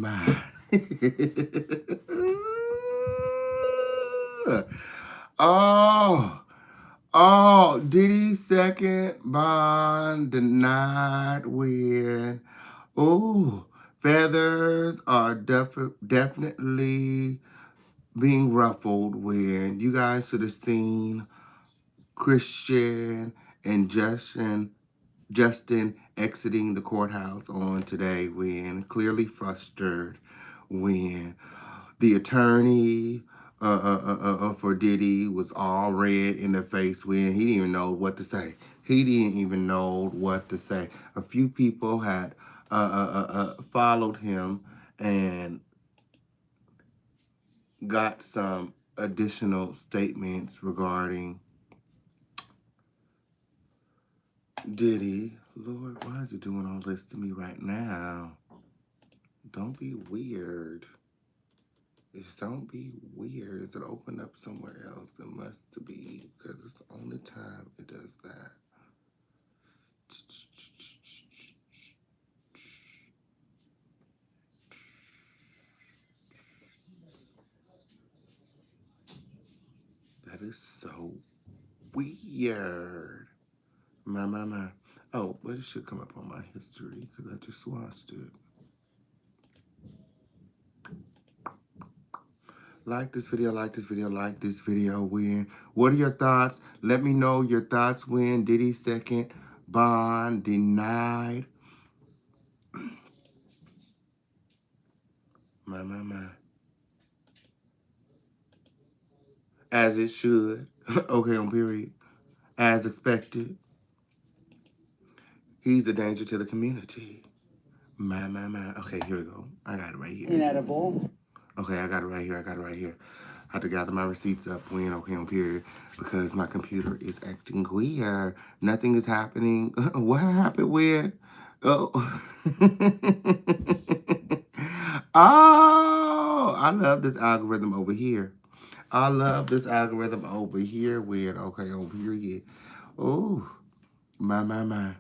my. Oh, Diddy's second bond denied when. Oh, feathers are definitely being ruffled when you guys should have seen Christian and Justin exiting the courthouse on today when clearly frustrated when the attorney for Diddy was all red in the face when he didn't even know what to say. He didn't even know what to say. A few people had followed him and got some additional statements regarding Diddy. Lord, why is it doing all this to me right now? Don't be weird. Just don't be weird. Is it open up somewhere else? It must be, because it's the only time it does that. That is so weird. My. Oh, but it should come up on my history because I just watched it. Like this video, like this video, like this video. When? What are your thoughts? Let me know your thoughts when Diddy's second bond denied. My. As it should. Okay, on period. As expected. He's a danger to the community. My. Okay, here we go. I got it right here. Inedible. Okay, I got it right here. I have to gather my receipts up when, okay, on period, because my computer is acting weird. Nothing is happening. What happened with? Oh. Oh, I love this algorithm over here. With, okay, on period. Oh, my.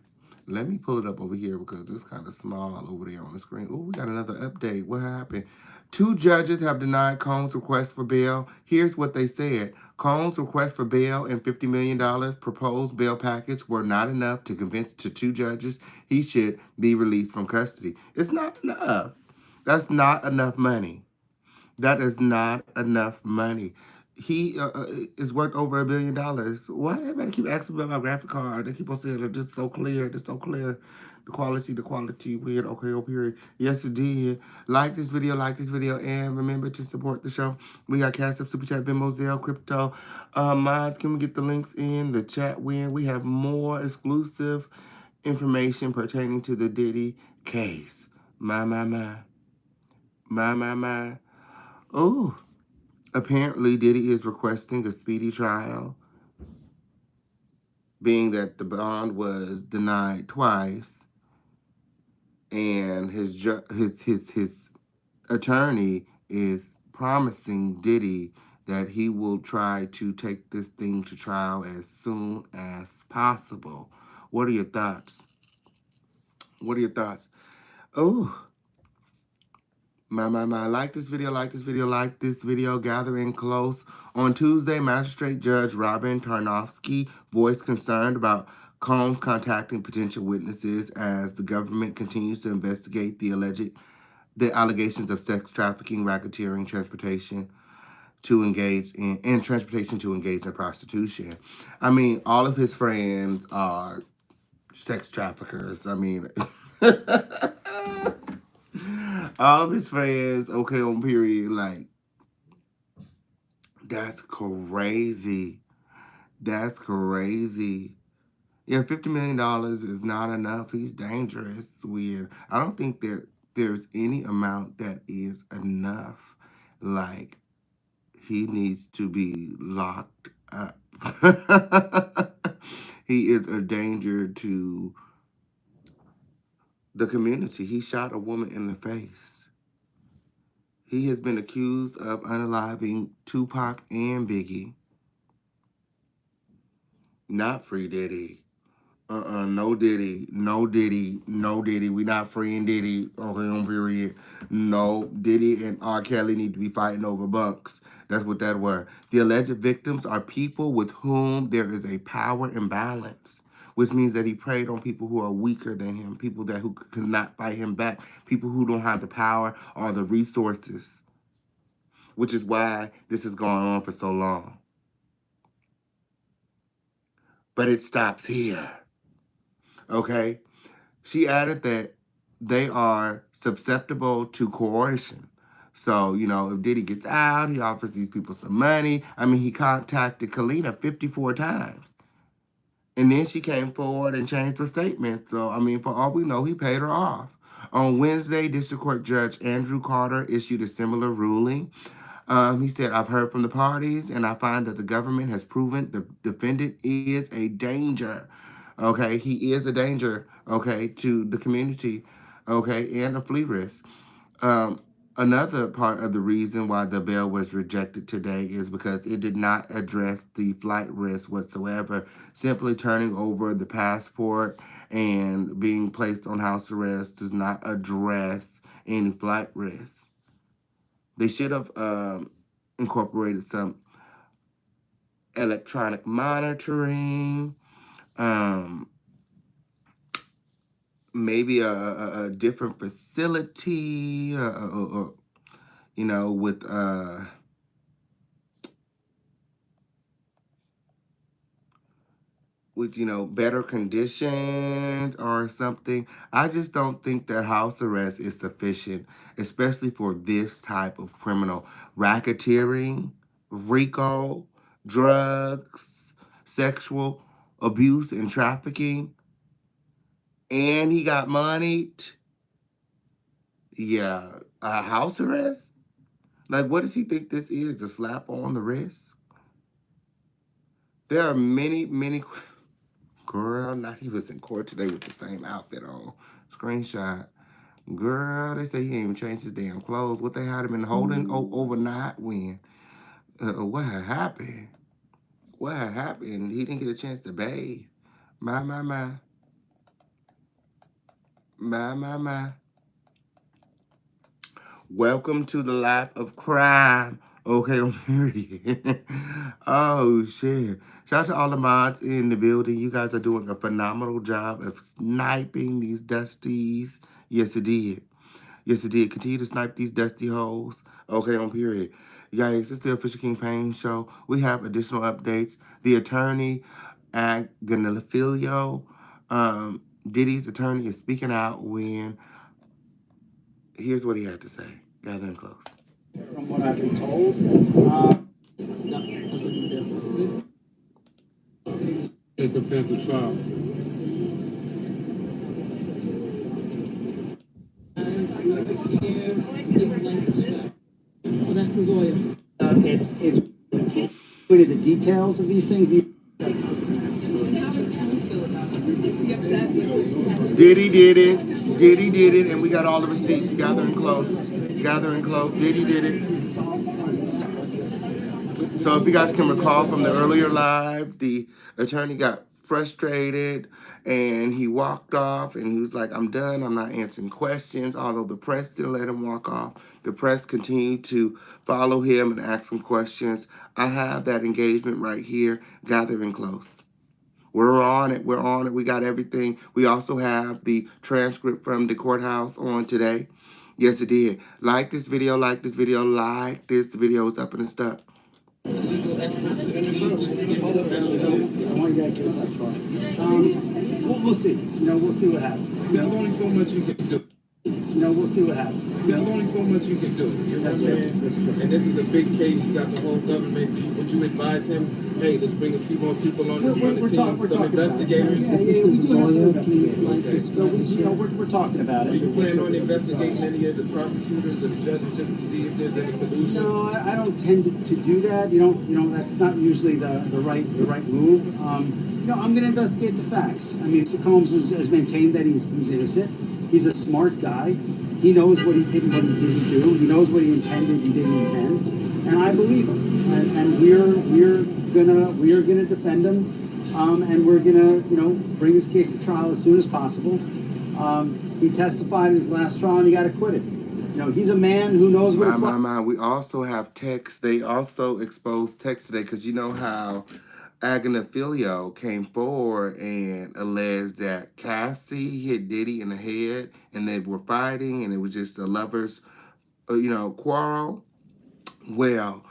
Let me pull it up over here because it's kind of small over there on the screen. Oh, we got another update. What happened? 2 judges have denied Cohn's request for bail. Here's what they said. Cohn's request for bail and $50 million proposed bail package were not enough to convince the 2 judges he should be released from custody. It's not enough. That's not enough money. That is not enough money. He is worth over $1 billion. Why everybody keep asking me about my graphic card? They keep on saying it's so clear. It's so clear. The quality, weird. Okay, oh, period. Yes, it did. Like this video, and remember to support the show. We got Cash App, Super Chat, Venmo, Zelle, Crypto. Mods, can we get the links in the chat when we have more exclusive information pertaining to the Diddy case? My. Oh. Apparently, Diddy is requesting a speedy trial, being that the bond was denied twice, and his attorney is promising Diddy that he will try to take this thing to trial as soon as possible. What are your thoughts? Oh. My. Like this video. Gathering close. On Tuesday, Magistrate Judge Robin Tarnofsky voiced concern about Combs contacting potential witnesses as the government continues to investigate the allegations of sex trafficking, racketeering, transportation to engage in prostitution. I mean, all of his friends are sex traffickers. I mean, all of his friends, okay, on period, like, that's crazy. That's crazy. Yeah, $50 million is not enough. He's dangerous. Weird. I don't think there's any amount that is enough. Like, he needs to be locked up. He is a danger to the community. He shot a woman in the face. He has been accused of unaliving Tupac and Biggie. Not Free Diddy. No Diddy, no Diddy, no Diddy. We not freeing Diddy. Okay, on period. No, Diddy and R. Kelly need to be fighting over bunks. That's what that were. The alleged victims are people with whom there is a power imbalance, which means that he preyed on people who are weaker than him, people that who could not fight him back, people who don't have the power or the resources, which is why this has gone on for so long. But it stops here. Okay? She added that they are susceptible to coercion. So, you know, if Diddy gets out, he offers these people some money. I mean, he contacted Kalina 54 times. And then she came forward and changed the statement. So, I mean, for all we know, he paid her off. On Wednesday, District Court Judge Andrew Carter issued a similar ruling. He said, I've heard from the parties, and I find that the government has proven the defendant is a danger. Okay, he is a danger, okay, to the community, okay, and a flee risk. Another part of the reason why the bail was rejected today is because it did not address the flight risk whatsoever. Simply turning over the passport and being placed on house arrest does not address any flight risk. They should have incorporated some electronic monitoring, maybe a different facility, or you know, with you know, better conditions or something. I just don't think that house arrest is sufficient, especially for this type of criminal. Racketeering, RICO, drugs, sexual abuse and trafficking, and he got moneyed. Yeah, a house arrest? Like, what does he think this is? A slap on the wrist? There are many, many... Girl, not he was in court today with the same outfit on. Screenshot. Girl, they say he ain't even changed his damn clothes. What they had him in holding overnight when? What had happened? What had happened? He didn't get a chance to bathe. My. Welcome to the life of crime. Okay, period. Oh, shit. Shout out to all the mods in the building. You guys are doing a phenomenal job of sniping these dusties. Yes, it did. Yes, it did. Continue to snipe these dusty holes. Okay, on period. You guys, it's the Official King Payne Show. We have additional updates. The attorney at Ganilifilio, Diddy's attorney, is speaking out when... Here's what he had to say. Gathering close. From what I've been told, prepare for trial. That's the lawyer. It's really the details of these things. Diddy did it. Diddy did it, and we got all the receipts. Gathering close. Gathering close. Diddy did it. So if you guys can recall from the earlier live, the attorney got frustrated and he walked off and he was like, I'm done. I'm not answering questions. Although the press didn't let him walk off, the press continued to follow him and ask him questions. I have that engagement right here, gathering close. We're on it. We're on it. We got everything. We also have the transcript from the courthouse on today. Yes, it did. Like this video, like this video, like this video. It's up and stuff. I want you guys to get that far. We'll see. You know, we'll see what happens. There's only so much you can do. You know, we'll see what happens. There's only so much you can do. You know what I'm saying? And this is a big case. You got the whole government. Would you advise him, hey, let's bring a few more people on the team, some investigators? We do have some investigators. So, we're talking about it. Do you plan on investigating any of the prosecutors or the judges just to see if there's any collusion? No, I don't tend to do that. You know, that's not usually the right move. You know, I'm going to investigate the facts. I mean, Mr. Combs has maintained that he's innocent. He's a smart guy. He knows what he did and what he didn't do. He knows what he intended and didn't intend. And I believe him. And we're gonna defend him. and we're gonna, bring this case to trial as soon as possible. He testified in his last trial and he got acquitted. He's a man who knows what it's like. We also have text. They also exposed text today because you know how Agnafilio came forward and alleged that Cassie hit Diddy in the head and they were fighting and it was just a lover's, quarrel. Well,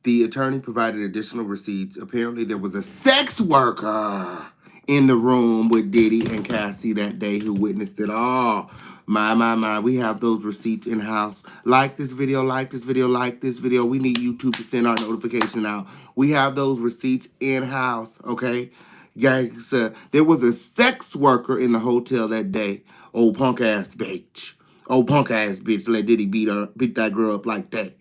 the attorney provided additional receipts. Apparently, there was a sex worker in the room with Diddy and Cassie that day who witnessed it all. My. We have those receipts in-house. Like this video, like this video, like this video. We need YouTube to send our notification out. We have those receipts in-house, okay? Guys, there was a sex worker in the hotel that day. Old punk-ass bitch. Old punk-ass bitch let Diddy beat that girl up like that.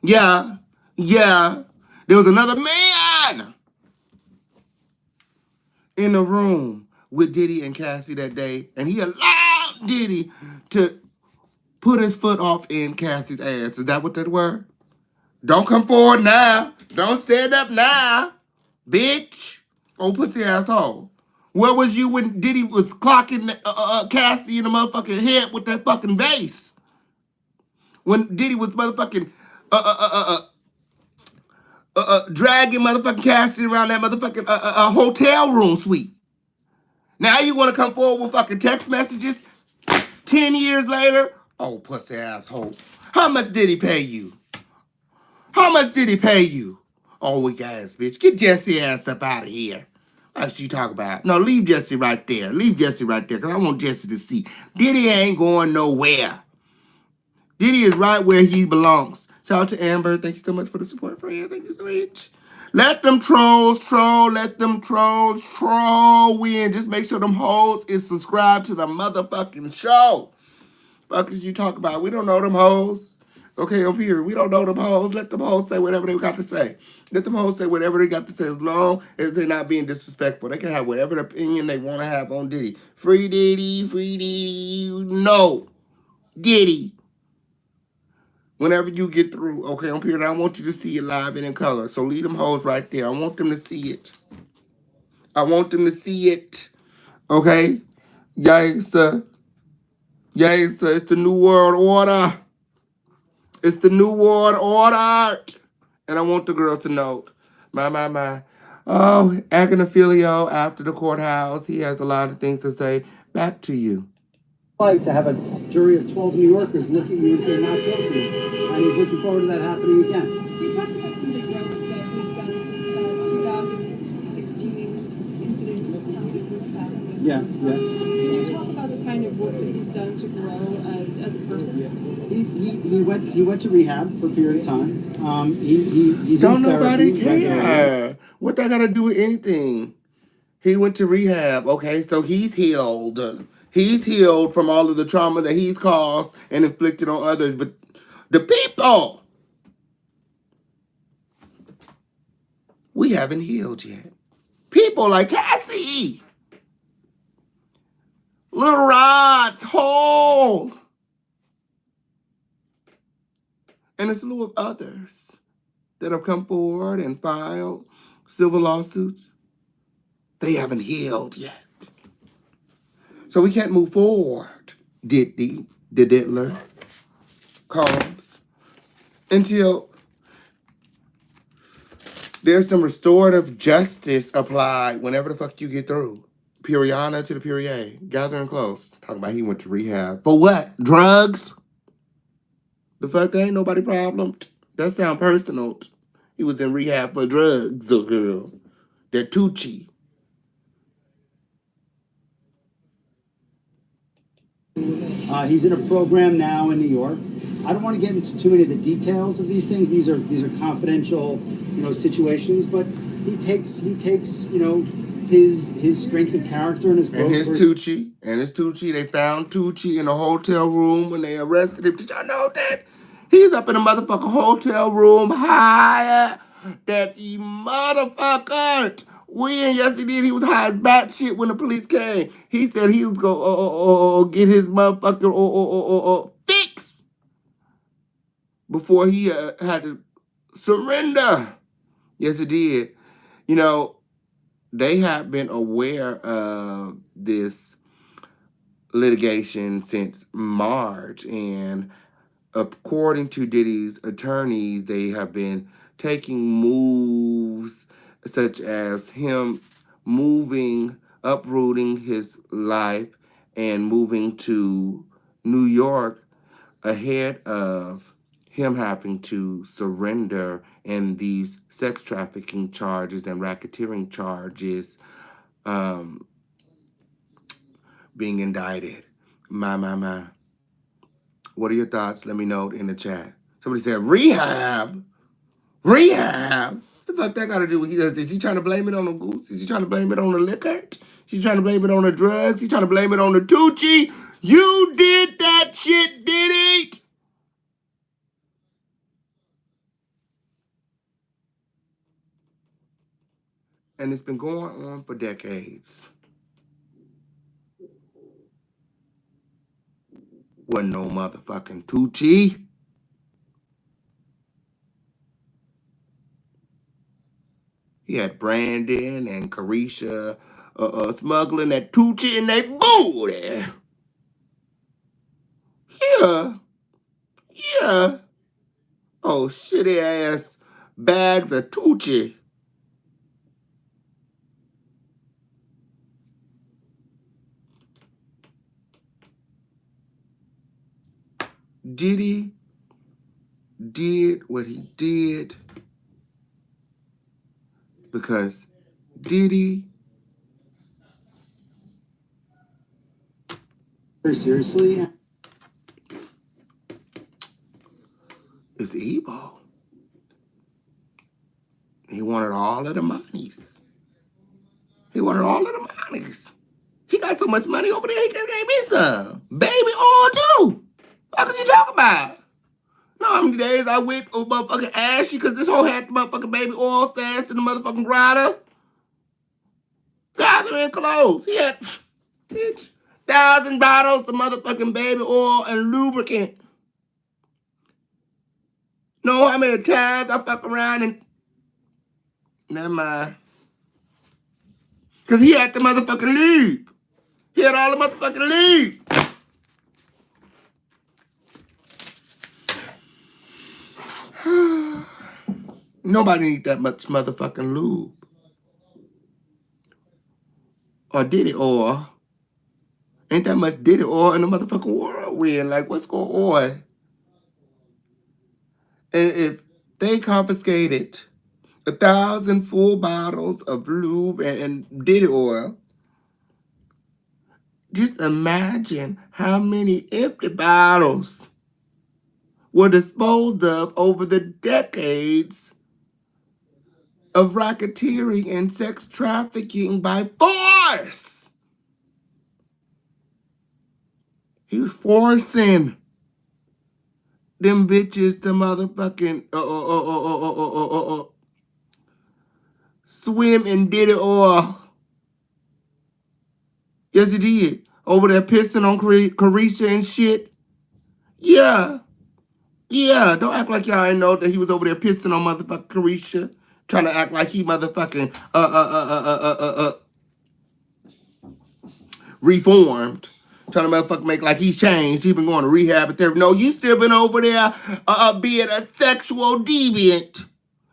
Yeah. There was another man in the room with Diddy and Cassie that day, and he allowed Diddy to put his foot off in Cassie's ass. Is that what that were? Don't come forward now. Don't stand up now, bitch. Oh, pussy asshole. Where was you when Diddy was clocking Cassie in the motherfucking head with that fucking vase? When Diddy was motherfucking dragging motherfucking Cassie around that motherfucking hotel room suite. Now you want to come forward with fucking text messages 10 years later? Oh, pussy asshole. How much did he pay you? How much did he pay you? Oh, weak ass bitch. Get Jesse ass up out of here. What you talk about? No, leave Jesse right there. Leave Jesse right there because I want Jesse to see. Diddy ain't going nowhere. Diddy is right where he belongs. Shout out to Amber. Thank you so much for the support, friend. Thank you so much. Let them trolls troll. Let them trolls troll win. Just make sure them hoes is subscribed to the motherfucking show. Fuck is you talk about? We don't know them hoes. Okay, up here. We don't know them hoes. Let them hoes say whatever they got to say. Let them hoes say whatever they got to say as long as they're not being disrespectful. They can have whatever opinion they want to have on Diddy. Free Diddy, free Diddy. No. Diddy. Whenever you get through, okay, I'm here. I want you to see it live and in color. So leave them hoes right there. I want them to see it. I want them to see it. Okay? Yikes. Yikes. It's the New World Order. It's the New World Order. And I want the girls to note. My. Oh, Agnafilio after the courthouse. He has a lot of things to say. Back to you. Like to have a jury of 12 New Yorkers look at you and say not guilty, and he's looking forward to that happening again. You talked about some of the growth that he's done since the 2016 incident with Cassie. Yeah. Can you talk about the kind of work that he's done to grow as a person? He went to rehab for a period of time. He's Don't in nobody therapy care. What that got to do with anything? He went to rehab. Okay, so he's healed. He's healed from all of the trauma that he's caused and inflicted on others. But the people, we haven't healed yet. People like Cassie, Little Rod's whole, and a slew of others that have come forward and filed civil lawsuits. They haven't healed yet. So we can't move forward, Diddy, the Diddler, Combs, until there's some restorative justice applied whenever the fuck you get through. Puriana to the Purier, gathering close. Talking about he went to rehab. For what? Drugs? The fuck, that ain't nobody problem. That sound personal. He was in rehab for drugs, so girl. That Tucci. He's in a program now in New York. I don't want to get into too many of the details of these things. These are confidential, situations. But he takes, his strength of character and his growth. And his Tucci. They found Tucci in a hotel room when they arrested him. Did y'all know that? He's up in a motherfucking hotel room high. That he motherfucker. Yes, he did. He was high as bat shit when the police came. He said he was going to get his motherfucking fix before he had to surrender. Yes, he did. they have been aware of this litigation since March, and according to Diddy's attorneys, they have been taking moves such as him uprooting his life and moving to New York ahead of him having to surrender in these sex trafficking charges and racketeering charges being indicted. My. What are your thoughts? Let me know in the chat. Somebody said rehab. Rehab? The fuck that got to do with is he trying to blame it on the goose? Is he trying to blame it on the liquor? Is he trying to blame it on the drugs? He's trying to blame it on the Tucci? You did that shit, Diddy! And it's been going on for decades. Wasn't no motherfucking Tucci. He had Brandon and Carisha smuggling that Tucci in that booty. Yeah. Oh, shitty ass bags of Tucci. Diddy did what he did because Diddy Very seriously. is evil. He wanted all of the monies. He wanted all of the monies. He got so much money over there, he just gave me some. Baby oil, too. What are you talking about? No, how many days I went with motherfucking Ashy because this whole had the motherfucking baby oil stashed in the motherfucking grinder. Gathering clothes. He had, bitch, 1,000 bottles of motherfucking baby oil and lubricant. Know how many times I fuck around and... Never mind. Because he had the motherfucking lube. He had all the motherfucking lube. Nobody need that much motherfucking lube. Or Diddy oil. Ain't that much Diddy oil in the motherfucking world. Like, what's going on? And if they confiscated 1,000 full bottles of lube and Diddy oil, just imagine how many empty bottles were disposed of over the decades of racketeering and sex trafficking by force. He was forcing them bitches to motherfucking swim in Diddy oil. Yes, he did. Over there pissing on Carisha and shit. Yeah. Don't act like y'all ain't know that he was over there pissing on motherfucking Carisha. Trying to act like he motherfucking reformed. Trying to motherfucking make like he's changed. He been going to rehab and therapy. No, you still been over there being a sexual deviant.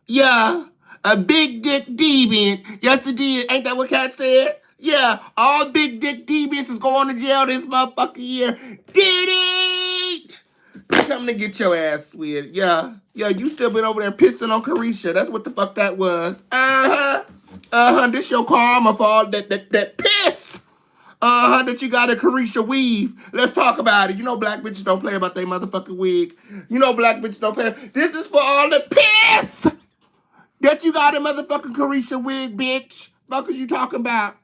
Yeah. A big dick deviant. Yes, it did. Ain't that what Kat said? Yeah. All big dick deviants is going to jail this motherfucking year. Diddy! Coming to get your ass with. Yeah, you still been over there pissing on Carisha. That's what the fuck that was. This your karma for all that piss. That you got a Carisha weave. Let's talk about it. You know black bitches don't play about their motherfucking wig. You know black bitches don't play. This is for all the piss that you got a motherfucking Carisha wig, bitch. Fuck is you talking about?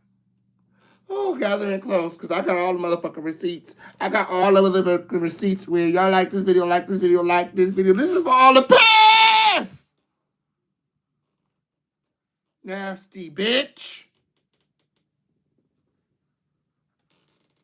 Oh, gathering close, because I got all the motherfucking receipts. I got all of the receipts where y'all like this video, like this video, like this video. This is for all the piss! Nasty bitch.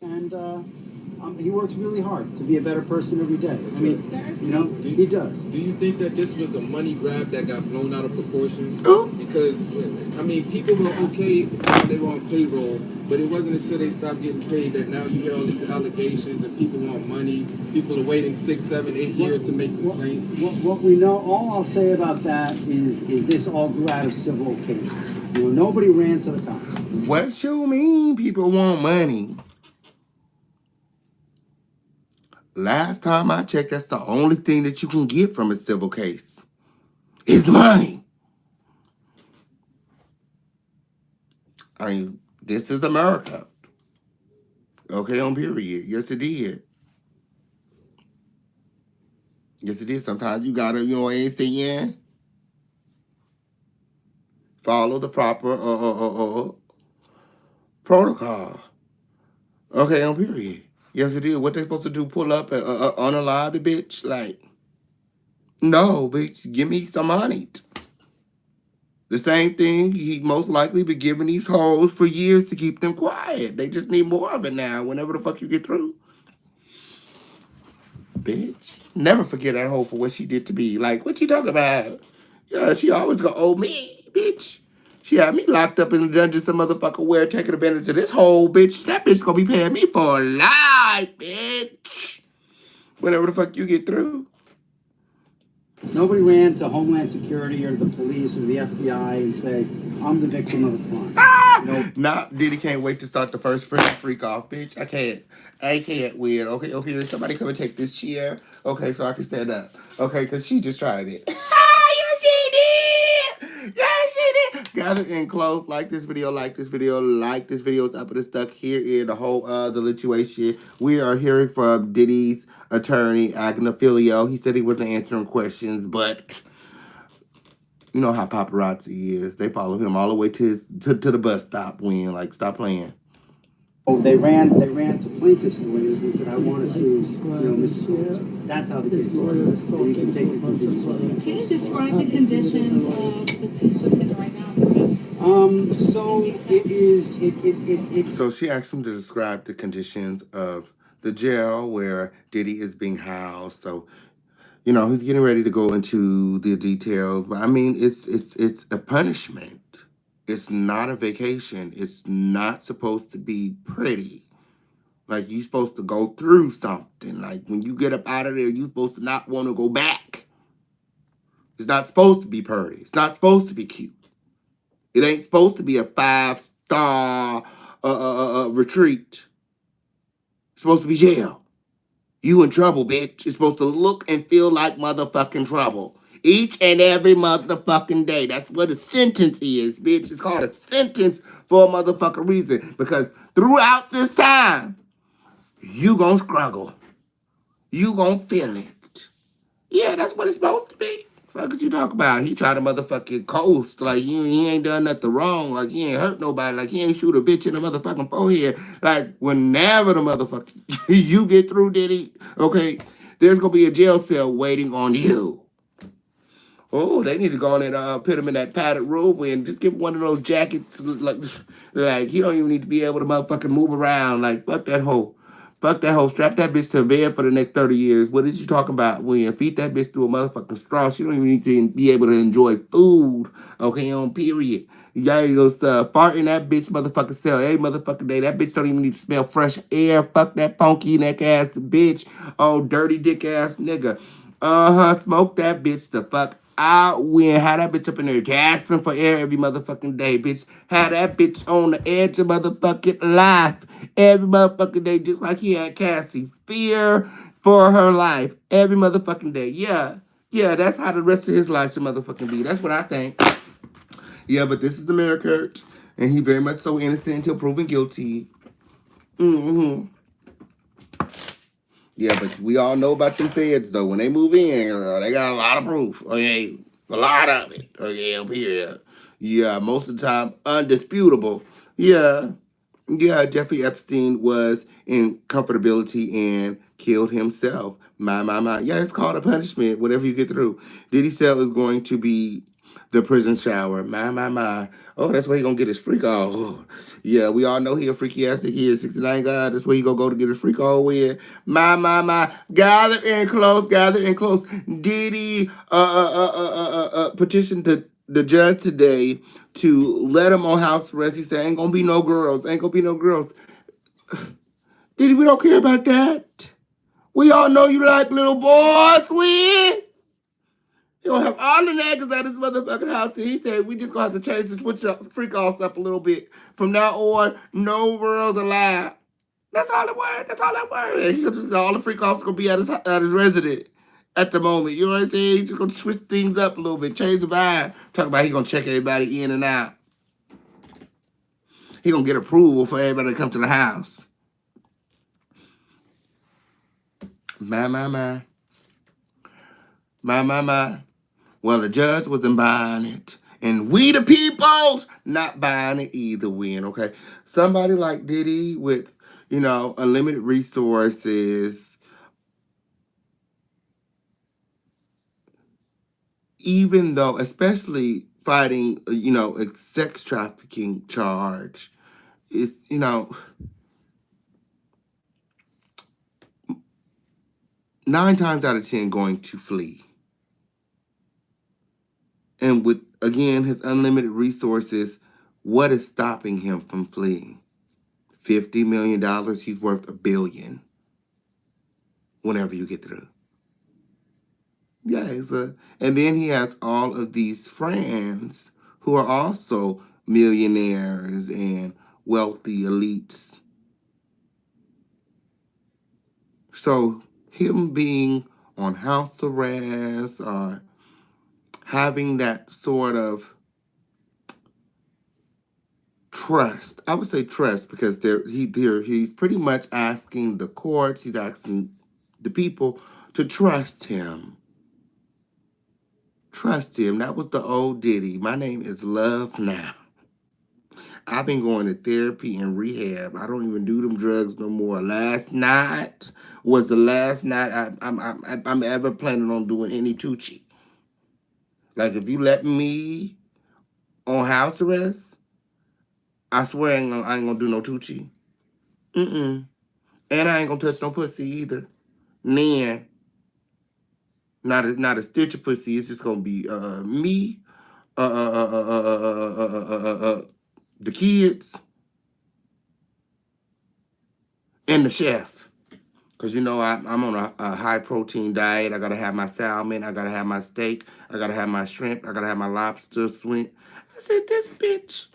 and he works really hard to be a better person every day. I mean, you know, he does. Do you think that this was a money grab that got blown out of proportion? Ooh. Because, I mean, people were okay when they were on payroll, but it wasn't until they stopped getting paid that now you hear all these allegations and people want money. People are waiting 6, 7, 8 years to make complaints. What we know, all I'll say about that is this all grew out of civil cases. You know, nobody ran to the cops. What you mean people want money? Last time I checked, that's the only thing that you can get from a civil case is money. I mean, this is America. Okay, on period. Yes, it did. Yes, it did. Sometimes you gotta, you know what I'm saying? Follow the proper protocol. Okay, on period. Yes, it is. What they supposed to do? Pull up and unalive the bitch? Like, no, bitch. Give me some money. The same thing he most likely been giving these hoes for years to keep them quiet. They just need more of it now. Whenever the fuck you get through, bitch. Never forget that hoe for what she did to me. Like, what you talking about? Yeah, she always gonna owe me, bitch. She had me locked up in the dungeon some motherfucker where taking advantage of this whole bitch. That bitch gonna be paying me for life, bitch. Whenever the fuck you get through. Nobody ran to Homeland Security or the police or the FBI and said, I'm the victim of a crime. Nope. Nah, Diddy can't wait to start the first freak off, bitch. I can't win. Okay, over here, somebody come and take this chair. Okay, so I can stand up. Okay, because she just tried it. Yes, she did! Yes, she did! Gather in close, like this video, like this video, like this video. It's up and stuck here in the whole the situation. We are hearing from Diddy's attorney, Agnafilio. He said he wasn't answering questions, but you know how paparazzi is. They follow him all the way to the bus stop when, like, stop playing. Oh, they ran to plaintiff's lawyers and said, I want to sue, Mrs. Combs. That's how the case started. You can take it from this one. Can you describe the conditions of the petition right now? So it is, So she asked him to describe the conditions of the jail where Diddy is being housed. So, you know, he's getting ready to go into the details, but I mean, it's a punishment. It's not a vacation. It's not supposed to be pretty. Like, you're supposed to go through something. Like, when you get up out of there, you're supposed to not want to go back. It's not supposed to be pretty. It's not supposed to be cute. It ain't supposed to be a 5-star retreat. It's supposed to be jail. You in trouble, bitch. It's supposed to look and feel like motherfucking trouble. Each and every motherfucking day. That's what a sentence is, bitch. It's called a sentence for a motherfucking reason. Because throughout this time, you gonna struggle. You gonna feel it. Yeah, that's what it's supposed to be. Fuck what you talk about? He tried to motherfucking coast. Like, he ain't done nothing wrong. Like, he ain't hurt nobody. Like, he ain't shoot a bitch in the motherfucking forehead. Like, whenever the motherfucker you get through, Diddy, okay, there's gonna be a jail cell waiting on you. Oh, they need to go on and put him in that padded room and just give him one of those jackets. Like he don't even need to be able to motherfucking move around. Like, fuck that hoe. Fuck that hoe. Strap that bitch to a bed for the next 30 years. What did you talking about? When you feed that bitch through a motherfucking straw, she don't even need to be able to enjoy food. Okay, on period. Y'all go fart in that bitch motherfucking cell every motherfucking day. That bitch don't even need to smell fresh air. Fuck that funky neck ass bitch. Oh, dirty dick ass nigga. Smoke that bitch the fuck out. When had that bitch up in there gasping for air every motherfucking day, bitch. Had that bitch on the edge of motherfucking life every motherfucking day, just like he had Cassie. Fear for her life every motherfucking day. Yeah, that's how the rest of his life should motherfucking be. That's what I think. Yeah, but this is America, and he very much so innocent until proven guilty. Yeah, but we all know about them feds, though. When they move in, they got a lot of proof. Okay, a lot of it. Okay, up here. Yeah, most of the time, undisputable. Yeah, Jeffrey Epstein was in comfortability and killed himself. My. Yeah, it's called a punishment whenever you get through. Diddy cell is going to be The prison shower. My. Oh, that's where he gonna get his freak off. Oh, yeah, we all know he a freaky ass nigga. He is 69 God. That's where he gonna go to get his freak off with. My. Gather in close. Diddy petitioned the judge today to let him on house arrest. He said, ain't gonna be no girls. Diddy, we don't care about that. We all know you like little boys, we. He gonna have all the niggas at his motherfucking house. And he said, we just gonna have to change the switch up, freak offs up a little bit. From now on, no girls allowed. That's all it was. All the freak offs gonna be at his residence at the moment. You know what I'm saying? He's just gonna switch things up a little bit, change the vibe. Talk about he gonna check everybody in and out. He gonna get approval for everybody to come to the house. My. Well, the judge wasn't buying it. And we the peoples not buying it either, okay? Somebody like Diddy with, unlimited resources, even though, especially fighting, a sex trafficking charge, is, 9 times out of 10 going to flee. And with, again, his unlimited resources, what is stopping him from fleeing? $50 million, he's worth $1 billion whenever you get through. Yeah, and then he has all of these friends who are also millionaires and wealthy elites. So him being on house arrest or having that sort of trust, I would say trust, because he's pretty much asking the courts, he's asking the people to trust him. Trust him. That was the old Diddy. My name is Love Now. I've been going to therapy and rehab. I don't even do them drugs no more. Last night was the last night I'm ever planning on doing any Tucci. Like, if you let me on house arrest, I swear I ain't gonna do no Tucci. And I ain't gonna touch no pussy either. Nan. Not a stitch of pussy. It's just gonna be me, the kids, and the chef. Cause I'm on a high protein diet. I gotta have my salmon. I gotta have my steak. I gotta have my shrimp. I gotta have my lobster swing. I said, this bitch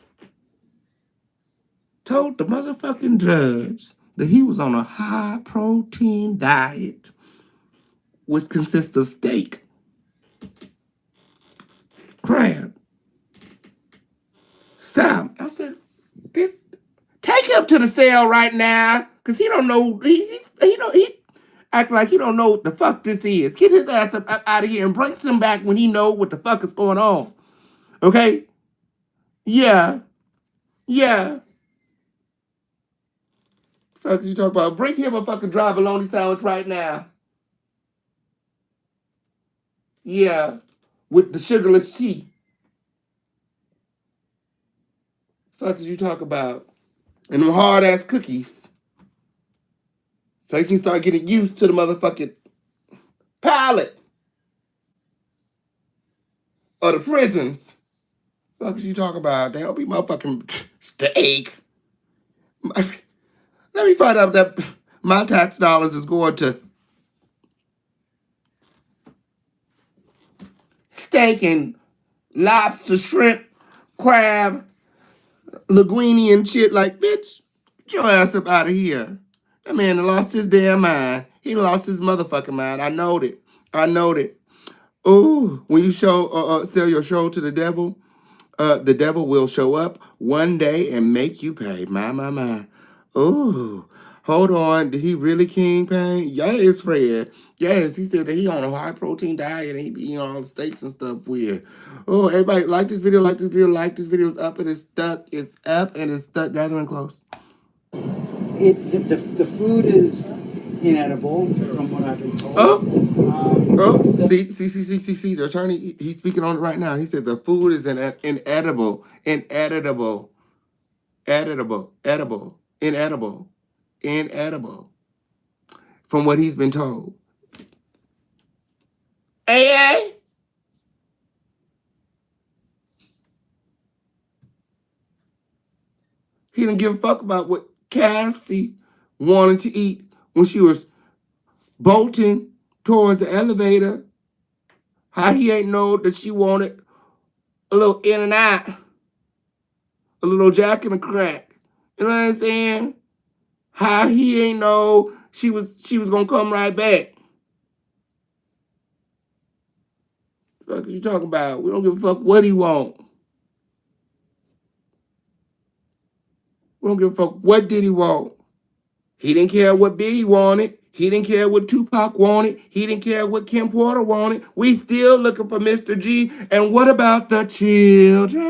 told the motherfucking judge that he was on a high protein diet, which consists of steak, crab, salmon. I said, bitch, take him to the cell right now, cause he don't know. He act like he don't know what the fuck this is. Get his ass up out of here and bring him back when he know what the fuck is going on. Okay? Yeah. Fuck you talking about? Bring him a fucking dry bologna sandwich right now. Yeah. With the sugarless tea. Fuck is you talk about? And them hard ass cookies. So he can start getting used to the motherfucking palate of the prisons. Fuck is you talking about? They don't be motherfucking steak. Let me find out that my tax dollars is going to steak and lobster, shrimp, crab, linguine and shit. Like, bitch, get your ass up out of here. That man lost his damn mind. He lost his motherfucking mind. I know that. Ooh, when you sell your show to the devil will show up one day and make you pay. My. Ooh, hold on. Did he really kingpin? Yes, Fred. Yes, he said that he on a high protein diet and he be eating all steaks and stuff weird. Oh, everybody like this video. Like this video is up and it's stuck. It's up and it's stuck. Gathering close. The food is inedible, from what I've been told. See. The attorney, he's speaking on it right now. He said the food is inedible, inedible, from what he's been told. AA? He didn't give a fuck about what Cassie wanted to eat when she was bolting towards the elevator. How he ain't know that she wanted a little in and out, a little jack and a crack. You know what I'm saying? How he ain't know she was gonna come right back. What are you talking about? We don't give a fuck what he want. We don't give a fuck what did he want. He didn't care what Biggie wanted. He didn't care what Tupac wanted. He didn't care what Kim Porter wanted. We still looking for Mr. G. And what about the children?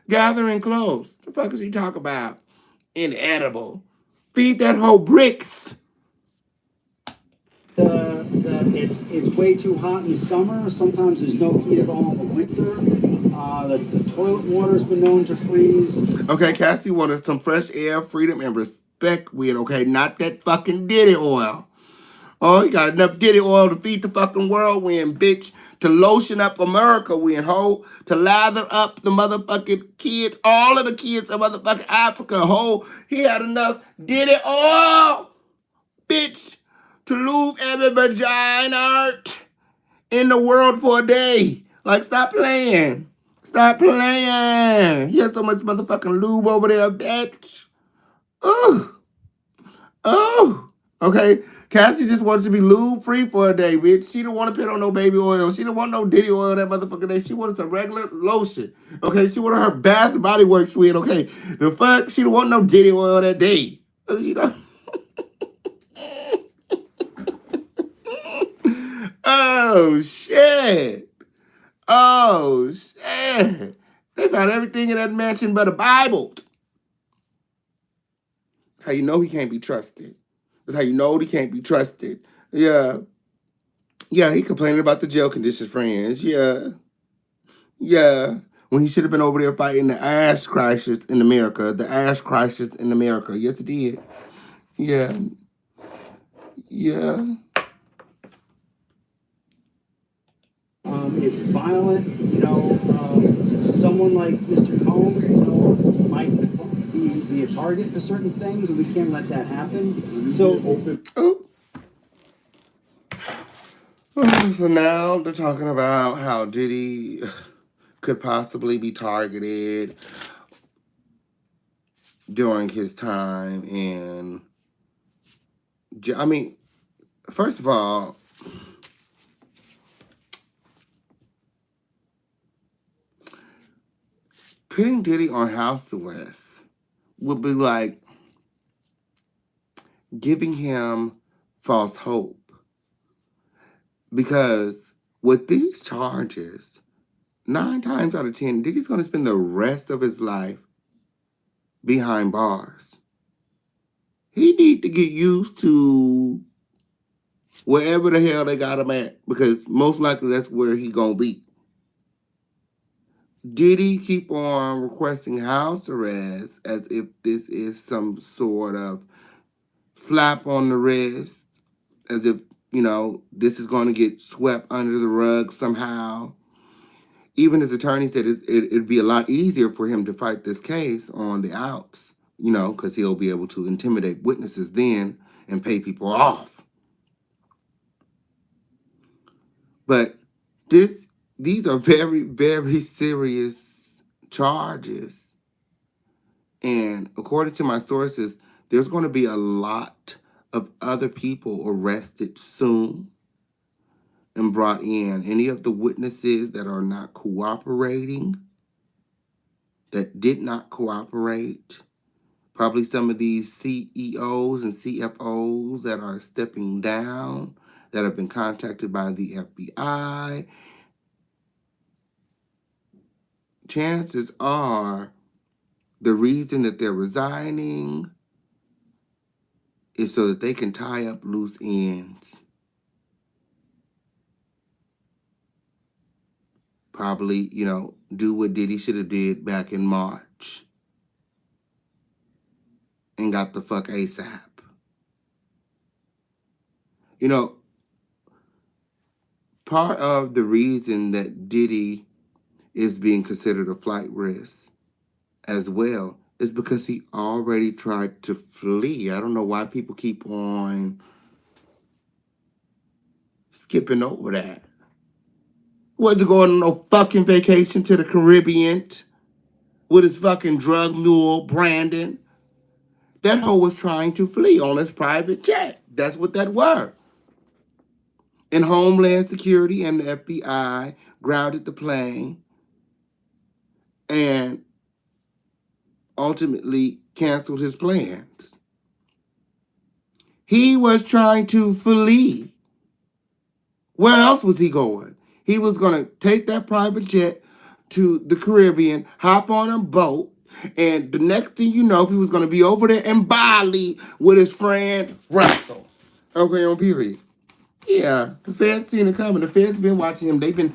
Gathering close. The fuck is he talking about? Inedible. Feed that whole bricks. It's way too hot in summer. Sometimes there's no heat at all in the winter. The toilet water's been known to freeze. Okay, Cassie wanted some fresh air, freedom, and respect with, okay? Not that fucking Diddy oil. Oh, he got enough Diddy oil to feed the fucking world with, bitch. To lotion up America with, ho. To lather up the motherfucking kids, all of the kids of motherfucking Africa, ho. He had enough Diddy oil, bitch, to lube every vagina in the world for a day. Like, stop playing. Stop playing. He has so much motherfucking lube over there, bitch. Ooh. Oh. Okay. Cassie just wanted to be lube free for a day, bitch. She didn't want to put on no baby oil. She didn't want no Diddy oil that motherfucking day. She wanted some regular lotion. Okay. She wanted her Bath and Body Works sweet. Okay. The fuck? She didn't want no Diddy oil that day. You know? Oh, shit. Oh, shit. They found everything in that mansion but a Bible. That's how you know he can't be trusted. That's how you know he can't be trusted. Yeah. Yeah, he complaining about the jail conditions, friends. Yeah. Yeah. When he should have been over there fighting the ash crisis in America. The ash crisis in America. Yes, he did. Yeah. Yeah. It's violent, someone like Mr. Combs, might be a target for certain things, and we can't let that happen. So, So now they're talking about how Diddy could possibly be targeted during his time in. I mean, first of all, putting Diddy on house arrest would be like giving him false hope. Because with these charges, 9 times out of 10, Diddy's going to spend the rest of his life behind bars. He need to get used to wherever the hell they got him at, because most likely that's where he going to be. Diddy keep on requesting house arrest as if this is some sort of slap on the wrist, as if, this is going to get swept under the rug somehow. Even his attorney said it'd be a lot easier for him to fight this case on the outs, because he'll be able to intimidate witnesses then and pay people off. But these are very, very serious charges. And according to my sources, there's going to be a lot of other people arrested soon and brought in. Any of the witnesses that are not cooperating, that did not cooperate, probably some of these CEOs and CFOs that are stepping down, that have been contacted by the FBI, chances are the reason that they're resigning is so that they can tie up loose ends. Probably, do what Diddy should have did back in March and got the fuck ASAP. Part of the reason that Diddy is being considered a flight risk as well is because he already tried to flee. I don't know why people keep on skipping over that. Wasn't going on no fucking vacation to the Caribbean with his fucking drug mule, Brandon. That hoe was trying to flee on his private jet. That's what that were. And Homeland Security and the FBI grounded the plane and ultimately canceled his plans. He was trying to flee. Where else was he going? He was going to take that private jet to the Caribbean, hop on a boat, and the next thing you know, he was going to be over there in Bali with his friend Russell. Okay, on period. Yeah, the feds seen it coming. The feds been watching him. They've been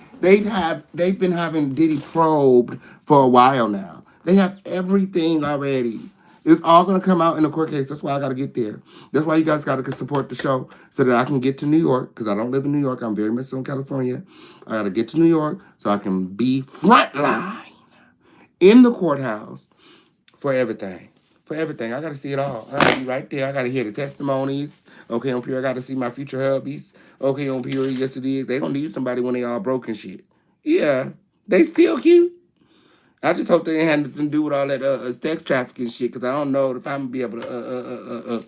having Diddy probed for a while now. They have everything already. It's all gonna come out in the court case. That's why I gotta get there. That's why you guys gotta support the show so that I can get to New York, because I don't live in New York. I'm very much in California. I gotta get to New York so I can be frontline in the courthouse for everything. For everything. I gotta see it all. I gotta be right there. I gotta hear the testimonies. Okay, on period. I gotta see my future hubbies. Okay, on period. Yes, it is. They gonna need somebody when they all broke and shit. Yeah. They still cute. I just hope they ain't had nothing to do with all that sex trafficking shit, because I don't know if I'm gonna be able to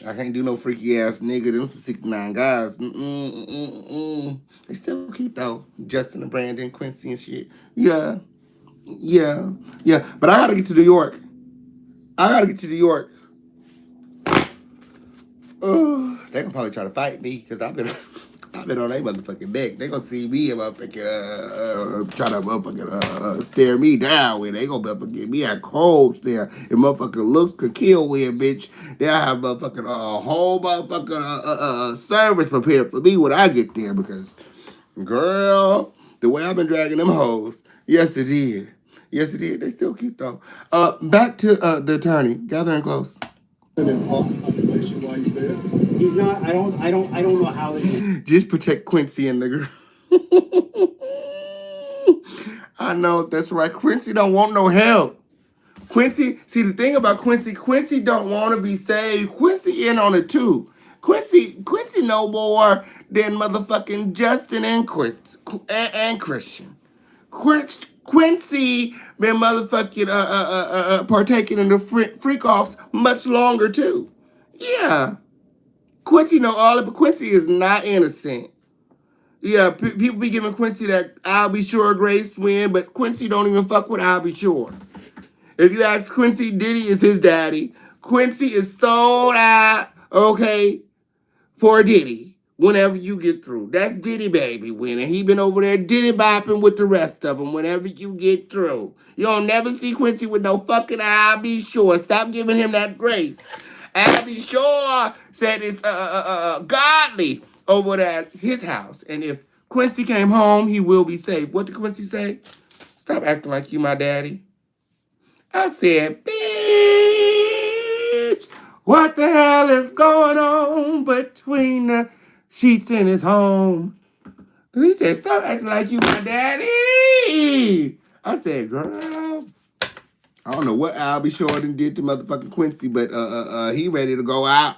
I can't do no freaky ass nigga. Them some 69 guys. They still cute though. Justin and Brandon, Quincy and shit. Yeah. But I gotta get to New York. Oh, they gonna probably try to fight me because I've been on their motherfucking neck. They gonna see me and motherfucking try to motherfucking stare me down with. They gonna motherfucking me a cold stare. And motherfucking looks could kill with, bitch. They'll have motherfucking whole motherfucking service prepared for me when I get there, because girl, the way I've been dragging them hoes, yes it did. They still cute though. Back to the attorney. Gathering close. Population while he's there. He's not. I don't know how it. Just protect Quincy and the girl. I know, that's right. Quincy don't want no help. Quincy, see the thing about Quincy don't want to be saved. Quincy in on it too. Quincy no more than motherfucking Justin and Christian. Quincy been motherfucking partaking in the freak offs much longer too. Yeah. Quincy know all of it, but Quincy is not innocent. Yeah, people be giving Quincy that I'll be sure grace win, but Quincy don't even fuck with I'll be sure. If you ask Quincy, Diddy is his daddy. Quincy is sold out, okay, for Diddy whenever you get through. That's Diddy baby winning. He been over there Diddy bopping with the rest of them whenever you get through. You don't never see Quincy with no fucking I'll be sure. Stop giving him that grace. I'll be sure said it's godly over there at his house. And if Quincy came home, he will be safe. What did Quincy say? Stop acting like you my daddy. I said, bitch, what the hell is going on between the sheets in his home? He said, stop acting like you my daddy. I said, girl, I don't know what Al B. Shorten did to motherfucking Quincy, but he ready to go out,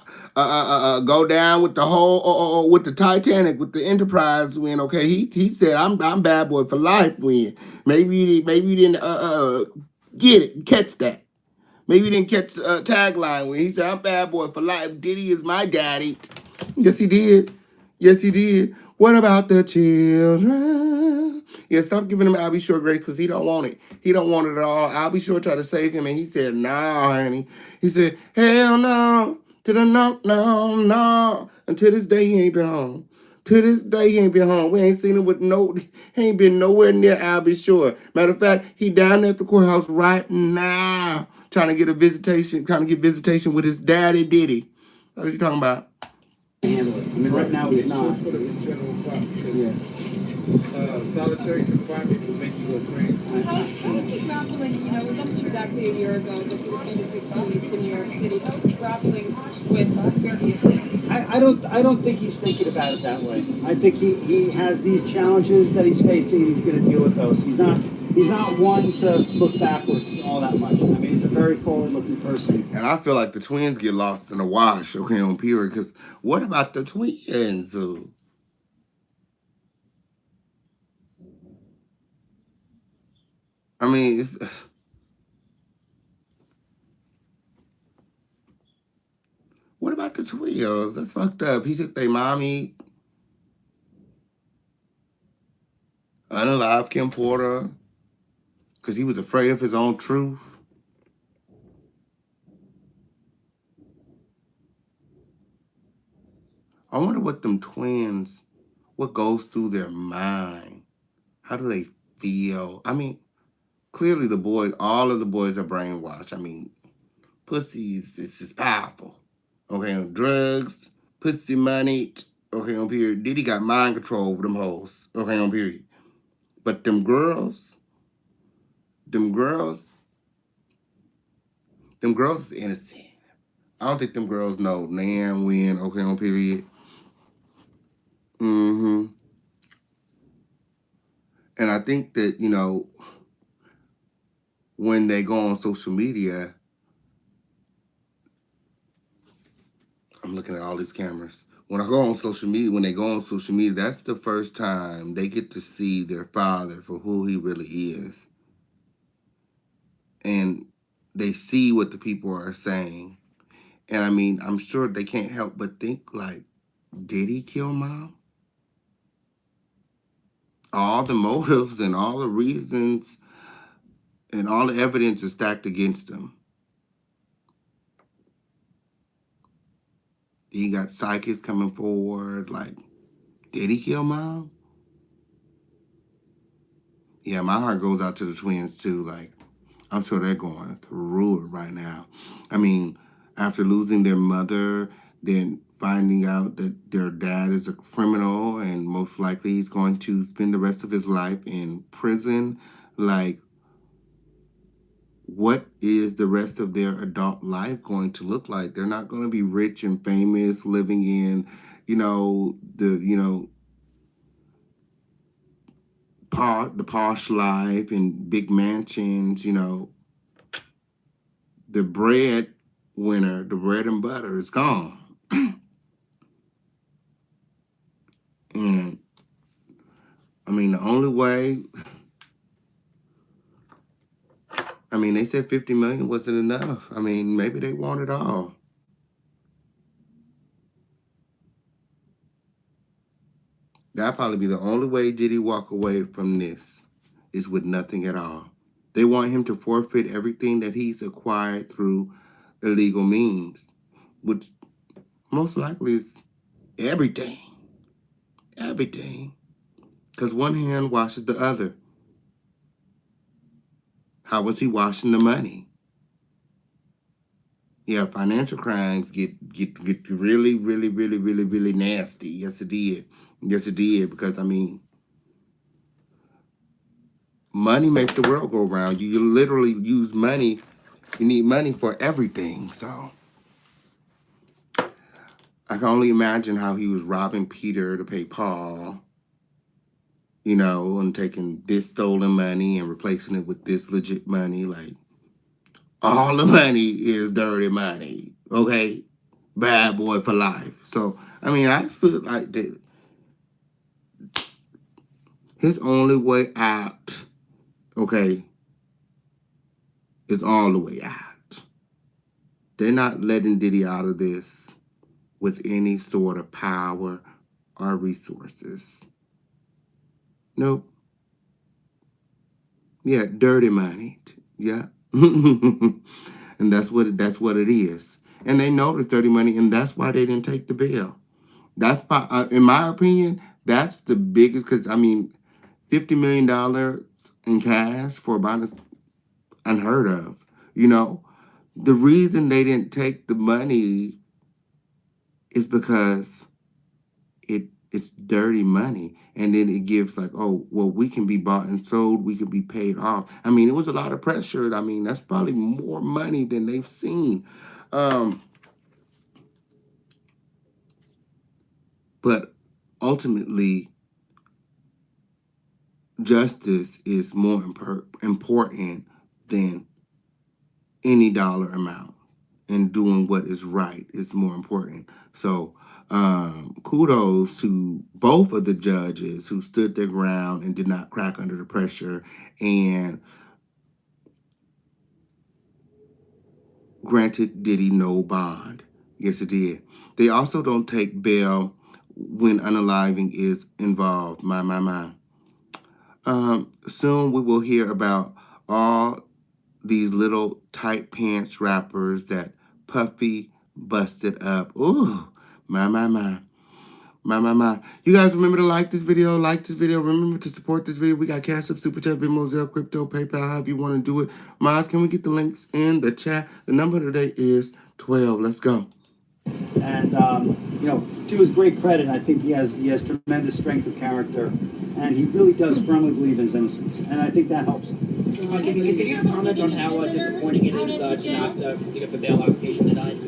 go down with the whole, with the Titanic, with the Enterprise win. Okay, he said I'm bad boy for life win. Maybe you didn't catch that. Maybe you didn't catch the tagline when he said I'm bad boy for life. Diddy is my daddy. Yes, he did. What about the children? Yeah, stop giving him I'll be sure grace, because he don't want it. He don't want it at all. I'll be sure try to save him, and he said, nah, honey. He said, hell no. To the no. Until this day, he ain't been home. To this day, he ain't been home. We ain't seen him with no. He ain't been nowhere near Albie Shore. Matter of fact, he down at the courthouse right now, trying to get visitation with his daddy Diddy. What are you talking about? Handle it. I mean, right now he's They not. should put him in general pop because Yeah. solitary confinement will make you go crazy. How is he grappling, you know, it was almost exactly a year ago that he was handed the key to New York City. How is he grappling with where he is now? I don't think he's thinking about it that way. I think he has these challenges that he's facing and he's going to deal with those. He's not one to look backwards all that much. I mean, he's a very forward-looking person. And I feel like the twins get lost in the wash, okay, on period. Because what about the twins? I mean, what about the twins? That's fucked up. He said they mommy unalive Kim Porter because he was afraid of his own truth. I wonder what them twins, what goes through their mind. How do they feel? I mean, clearly all of the boys are brainwashed. I mean, pussies, this is powerful. Okay, on drugs, pussy money, okay, on period. Diddy got mind control over them hoes, okay, on period. But them girls is innocent. I don't think them girls know nan, when, okay, on period. Mm-hmm. And I think that, you know, when they go on social media, I'm looking at all these cameras. When they go on social media, that's the first time they get to see their father for who he really is. And they see what the people are saying. And I mean, I'm sure they can't help but think like, did he kill mom? All the motives and all the reasons and all the evidence is stacked against him. He got psychics coming forward like, did he kill mom? Yeah, my heart goes out to the twins too. Like, I'm sure they're going through it right now. I mean, after losing their mother, then finding out that their dad is a criminal and most likely he's going to spend the rest of his life in prison. Like, what is the rest of their adult life going to look like? They're not going to be rich and famous, living in, the posh life and big mansions, the bread winner, the bread and butter is gone. And I mean, the only way, they said 50 million wasn't enough. I mean, maybe they want it all. That'd probably be the only way Diddy walk away from this is with nothing at all. They want him to forfeit everything that he's acquired through illegal means, which most likely is everything. Everything. Because one hand washes the other. How was he washing the money? Yeah, financial crimes get really, really, really, really, really nasty. Yes, it did. Yes, it did. Because, money makes the world go round. You literally use money. You need money for everything. So I can only imagine how he was robbing Peter to pay Paul, and taking this stolen money and replacing it with this legit money. Like, all the money is dirty money, okay? Bad boy for life. So, I feel like that his only way out, okay, is all the way out. They're not letting Diddy out of this with any sort of power or resources. Nope. Yeah, dirty money. Yeah. And that's what it is. And they know the dirty money, and that's why they didn't take the bail. That's in my opinion, that's the biggest. Because I mean, $50 million in cash for a bond is unheard of. You know, the reason they didn't take the money is because it's dirty money, and then it gives like, oh well, we can be bought and sold, we can be paid off. I mean, it was a lot of pressure. I mean, that's probably more money than they've seen. But ultimately, justice is more important than any dollar amount, and doing what is right is more important. So kudos to both of the judges who stood their ground and did not crack under the pressure and granted Diddy no bond. Yes, it did. They also don't take bail when unaliving is involved. My. Soon we will hear about all these little tight pants rappers that Puffy busted up. Ooh, my. You guys remember to like this video, Remember to support this video. We got Cash App, Super Chat, Venmo, Zelle, Crypto, PayPal, however you want to do it. Miles, can we get the links in the chat? The number today is 12. Let's go. And you know, to his great credit, I think he has tremendous strength of character, and he really does firmly believe in his innocence, and I think that helps him. Can you just comment on how disappointing it is to not to get the bail application denied?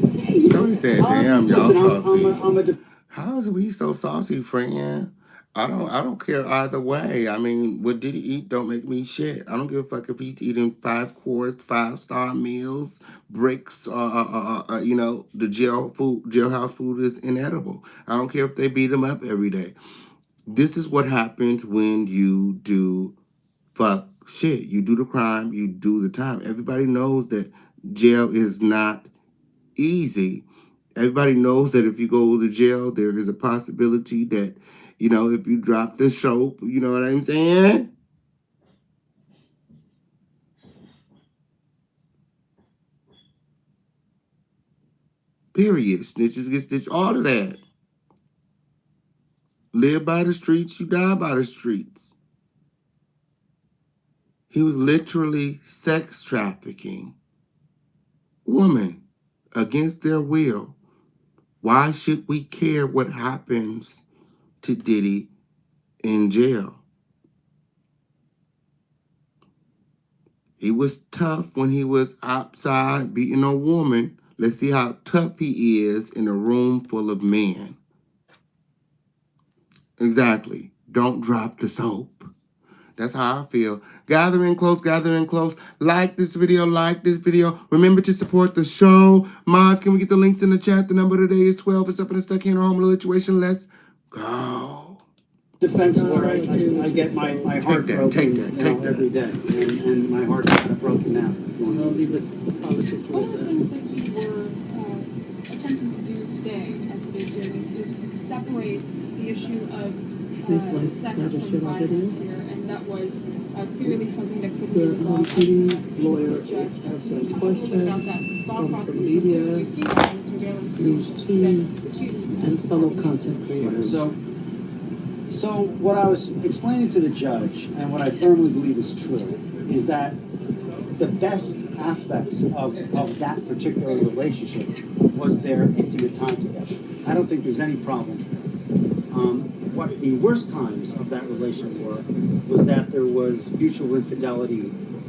Somebody said, "Damn, y'all Listen, salty." How is we so saucy, friend? I don't care either way. I mean, what did he eat don't make me shit. I don't give a fuck if he's eating 5 course, 5-star meals, bricks, you know, the jailhouse food is inedible. I don't care if they beat him up every day. This is what happens when you do fuck shit. You do the crime, you do the time. Everybody knows that jail is not easy. Everybody knows that if you go to jail, there is a possibility that, you know, if you drop the soap, you know what I'm saying? Period. Snitches get stitched. All of that. Live by the streets, you die by the streets. He was literally sex trafficking women against their will. Why should we care what happens to Diddy in jail? He was tough when he was outside beating a woman. Let's see how tough he is in a room full of men. Exactly. Don't drop the soap. That's how I feel. Gathering close. Like this video. Remember to support the show. Mods, can we get the links in the chat? The number today is 12. It's up in a stuck in home situation. Let's go. Defense lawyer, I get my heart broken every day, and my heart's kind of broken now. One of the things that you were attempting to do today at today's hearing is separate the issue of sex from violence here, and that was clearly something that could be resolved. Lawyer has some questions from the media, news team, and fellow content creators. So what I was explaining to the judge, and what I firmly believe is true, is that the best aspects of that particular relationship was their intimate time together. I don't think there's any problem. What the worst times of that relationship were was that there was mutual infidelity,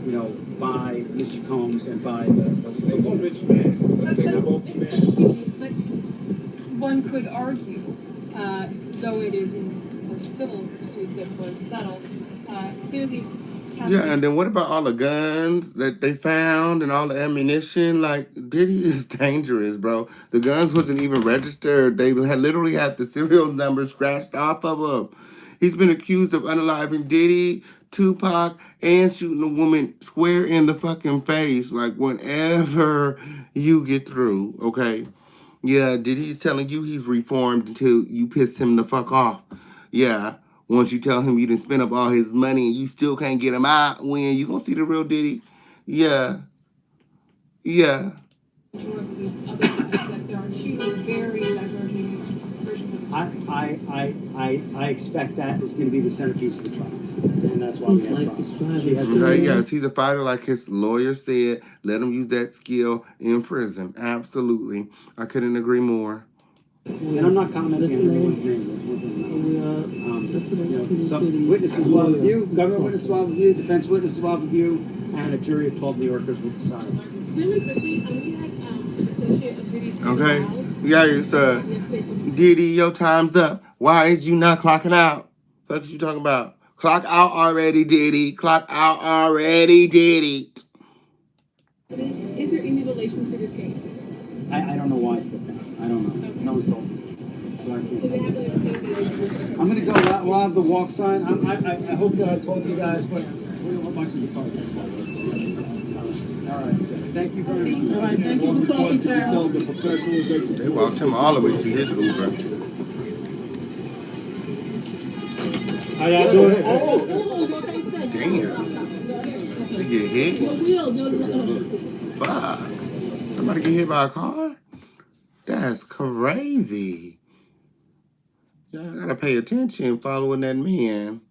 you know, by Mr. Combs and by the single rich man. A single wealthy man. Excuse me, but one could argue, though it is in a civil suit that was settled, clearly. Yeah, and then what about all the guns that they found and all the ammunition? Like, Diddy is dangerous, bro. The guns wasn't even registered. They had literally had the serial number scratched off of them. He's been accused of unaliving Diddy, Tupac, and shooting a woman square in the fucking face. Like, whenever you get through, okay? Yeah, Diddy's telling you he's reformed until you piss him the fuck off. Yeah. Once you tell him you didn't spend up all his money and you still can't get him out, when you gonna see the real Diddy? Yeah. That there are two very diverging versions of the story. I expect that is going to be the centerpiece of the trial, and that's why He's we have licensed trials. She driver. has Okay, yes, he's a fighter, like his lawyer said. Let him use that skill in prison. Absolutely. I couldn't agree more. and I'm not commenting on anyone's name. We are listening to Some Diddy's witnesses will have a view, lawyer. government witnesses will have a view, defense witnesses will have a view, and a jury of 12 New Yorkers will decide. Really quickly, we had associate of Diddy's Okay? Miles. Yeah, it's Diddy, your time's up. Why is you not clocking out? What you talking about? Clock out already, Diddy. Clock out already, Diddy. Is there any relation to this case? I don't know why I stepped down. I don't know. No one's told me. So I can't. Does it have like the same thing? I'm gonna go. We'll have the walk sign. I hope that I told you guys, but we don't have much of the car. All right. Thank you very much. All right, thank you for talking to us. The professionalization. They walked him all the way to his Uber. How y'all doing? Damn. They get hit? Fuck. Somebody get hit by a car? That's crazy. Y'all gotta pay attention following that man.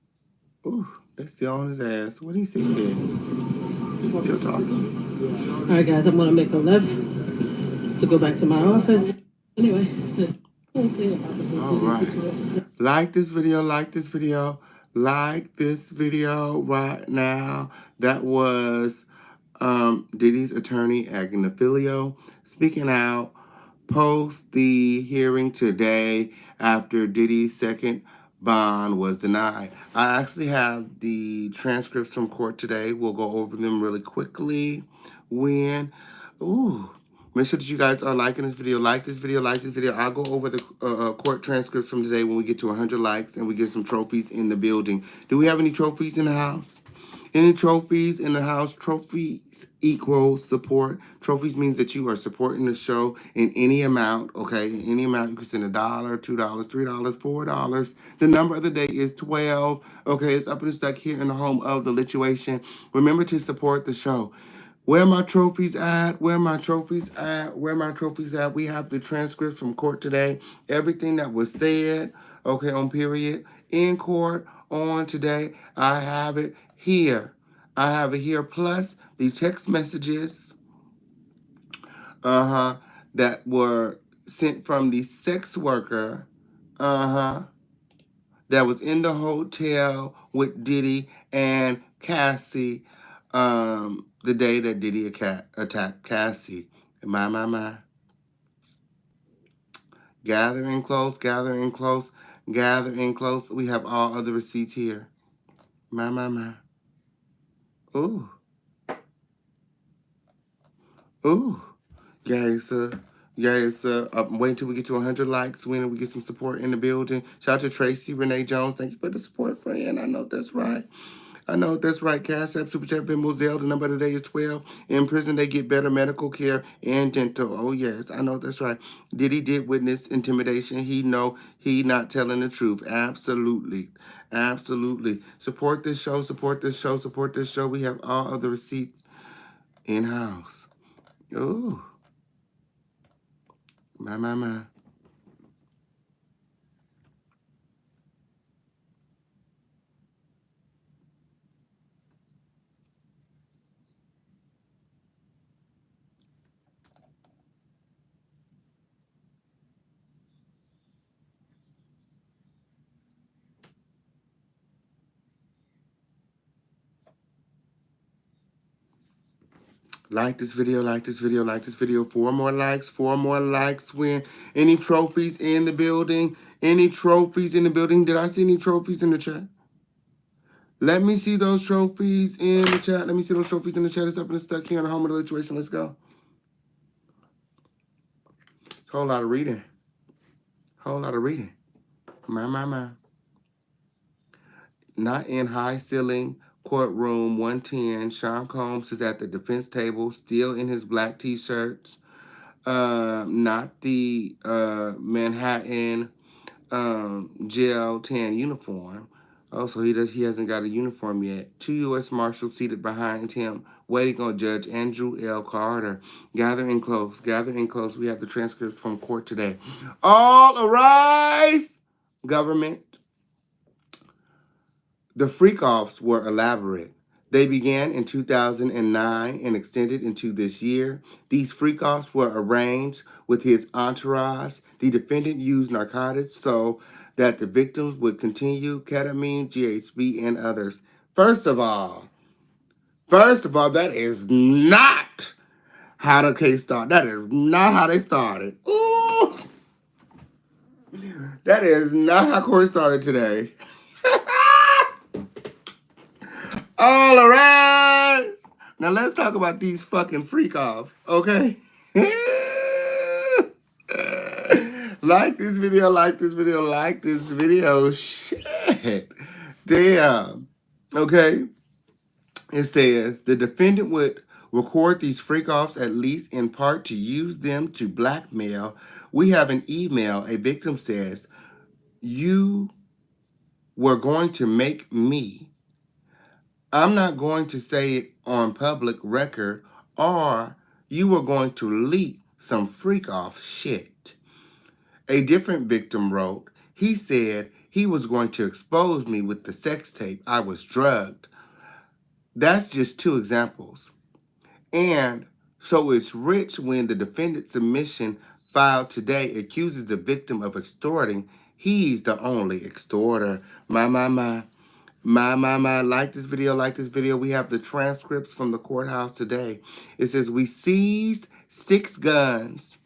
Ooh, they still on his ass. What he said? He's still talking. All right, guys, I'm gonna make a left to go back to my office. Anyway, the whole thing about the whole All Diddy right. situation. Like this video, like this video, like this video right now. That was Diddy's attorney, Agnafilio, speaking out post the hearing today after Diddy's second bond was denied. I actually have the transcripts from court today. We'll go over them really quickly. Make sure that you guys are liking this video, like this video, like this video. I'll go over the court transcripts from today when we get to 100 likes and we get some trophies in the building. Do we have any trophies in the house? Any trophies in the house? Trophies equals support. Trophies means that you are supporting the show in any amount, okay? In any amount. You can send $1, $2, $3, $4. The number of the day is 12. Okay, it's up and stuck here in the home of the lituation. Remember to support the show. Where my trophies at? Where my trophies at? Where my trophies at? We have the transcripts from court today. Everything that was said, okay, on period, in court on today. I have it here. I have it here, plus the text messages that were sent from the sex worker that was in the hotel with Diddy and Cassie the day that Diddy attacked Cassie. My. Gathering close, gathering close, gathering close. We have all other receipts here. My. Ooh. Ooh. Yes, I'm waiting till we get to 100 likes when we get some support in the building. Shout out to Tracy Renee Jones. Thank you for the support, friend. I know that's right. I know that's right. Cash App, Super Chat, Venmo, Zelle. The number of the day is 12. In prison, they get better medical care and dental. Oh, yes. I know that's right. Diddy did witness intimidation. He not telling the truth. Absolutely. Absolutely. Support this show. Support this show. Support this show. We have all of the receipts in-house. Ooh. My. Like this video, like this video, like this video. 4 more likes win. Any trophies in the building? Any trophies in the building? Did I see any trophies in the chat? Let me see those trophies in the chat. Let me see those trophies in the chat. It's up and stuck here in the home of the lituation. Let's go. Whole lot of reading. Whole lot of reading. My. Not in high ceiling. Courtroom 110. Sean Combs is at the defense table, still in his black t-shirts. Not the Manhattan jail tan uniform. Also, he hasn't got a uniform yet. 2 U.S. Marshals seated behind him, waiting on Judge Andrew L. Carter. Gathering close. Gathering close. We have the transcripts from court today. All arise, government. The freak-offs were elaborate. They began in 2009 and extended into this year. These freak-offs were arranged with his entourage. The defendant used narcotics so that the victims would continue ketamine, GHB, and others. First of all, that is not how the case started. That is not how they started. Ooh, that is not how court started today. All arise. Now let's talk about these fucking freak-offs, okay? Like this video, like this video, like this video. Shit. Damn. Okay. It says the defendant would record these freak-offs at least in part to use them to blackmail. We have an email. A victim says, "You were going to make me. I'm not going to say it on public record, or you were going to leak some freak-off shit." A different victim wrote, "He said he was going to expose me with the sex tape. I was drugged." That's just two examples. And so it's rich when the defendant's submission filed today accuses the victim of extorting. He's the only extorter. My. Like this video, like this video. We have the transcripts from the courthouse today. It says, we seized 6 guns.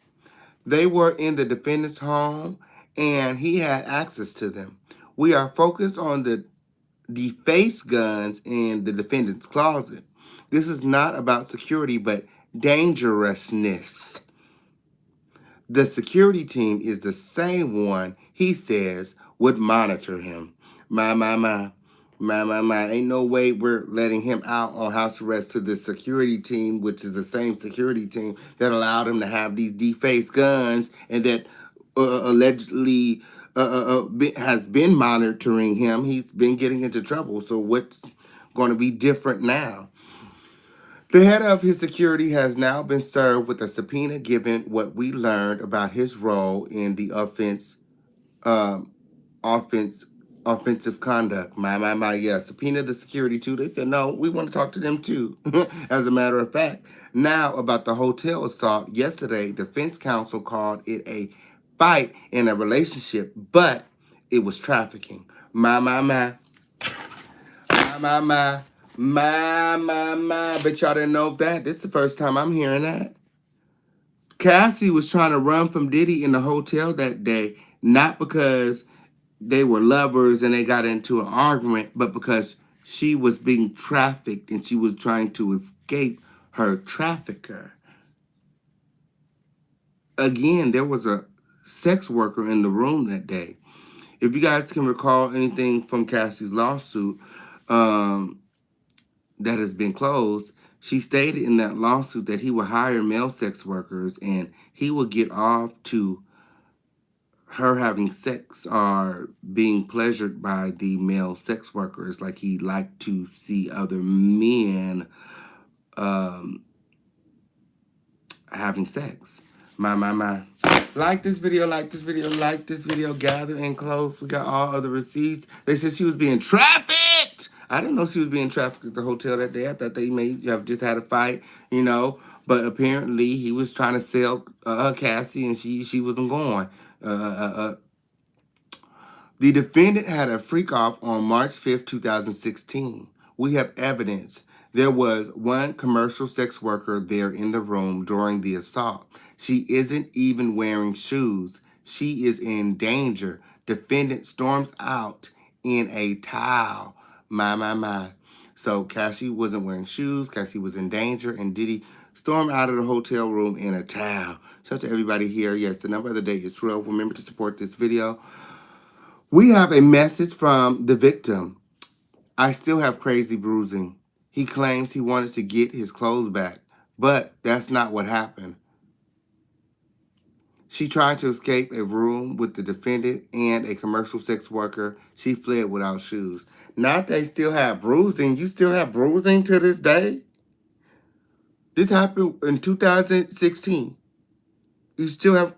They were in the defendant's home, and he had access to them. We are focused on the defaced guns in the defendant's closet. This is not about security, but dangerousness. The security team is the same one he says would monitor him. My. Ain't no way we're letting him out on house arrest to the security team, which is the same security team that allowed him to have these defaced guns and that allegedly has been monitoring him. He's been getting into trouble. So what's going to be different now? The head of his security has now been served with a subpoena given what we learned about his role in the offensive conduct. Yeah, subpoena the security too. They said, no, we want to talk to them too. As a matter of fact, now about the hotel assault. Yesterday, defense counsel called it a fight in a relationship, but it was trafficking. My. Bet y'all didn't know that. This is the first time I'm hearing that. Cassie was trying to run from Diddy in the hotel that day, not because they were lovers and they got into an argument, but because she was being trafficked and she was trying to escape her trafficker. Again, there was a sex worker in the room that day. If you guys can recall anything from Cassie's lawsuit that has been closed, she stated in that lawsuit that he would hire male sex workers and he would get off to her having sex or being pleasured by the male sex workers, like he liked to see other men having sex. My. Like this video, like this video, like this video. Gather in close. We got all other receipts. They said she was being trafficked. I didn't know she was being trafficked at the hotel that day. I thought they may have just had a fight, you know. But apparently he was trying to sell Cassie, and she wasn't going. The defendant had a freak-off on March 5th, 2016. We have evidence. There was one commercial sex worker there in the room during the assault. She isn't even wearing shoes. She is in danger. Defendant storms out in a towel. My. So Cassie wasn't wearing shoes. Cassie was in danger. And Diddy stormed out of the hotel room in a towel. Shout out to everybody here. Yes, the number of the day is 12. Remember to support this video. We have a message from the victim. I still have crazy bruising. He claims he wanted to get his clothes back, but that's not what happened. She tried to escape a room with the defendant and a commercial sex worker. She fled without shoes. Not they still have bruising. You still have bruising to this day? This happened in 2016. You still have...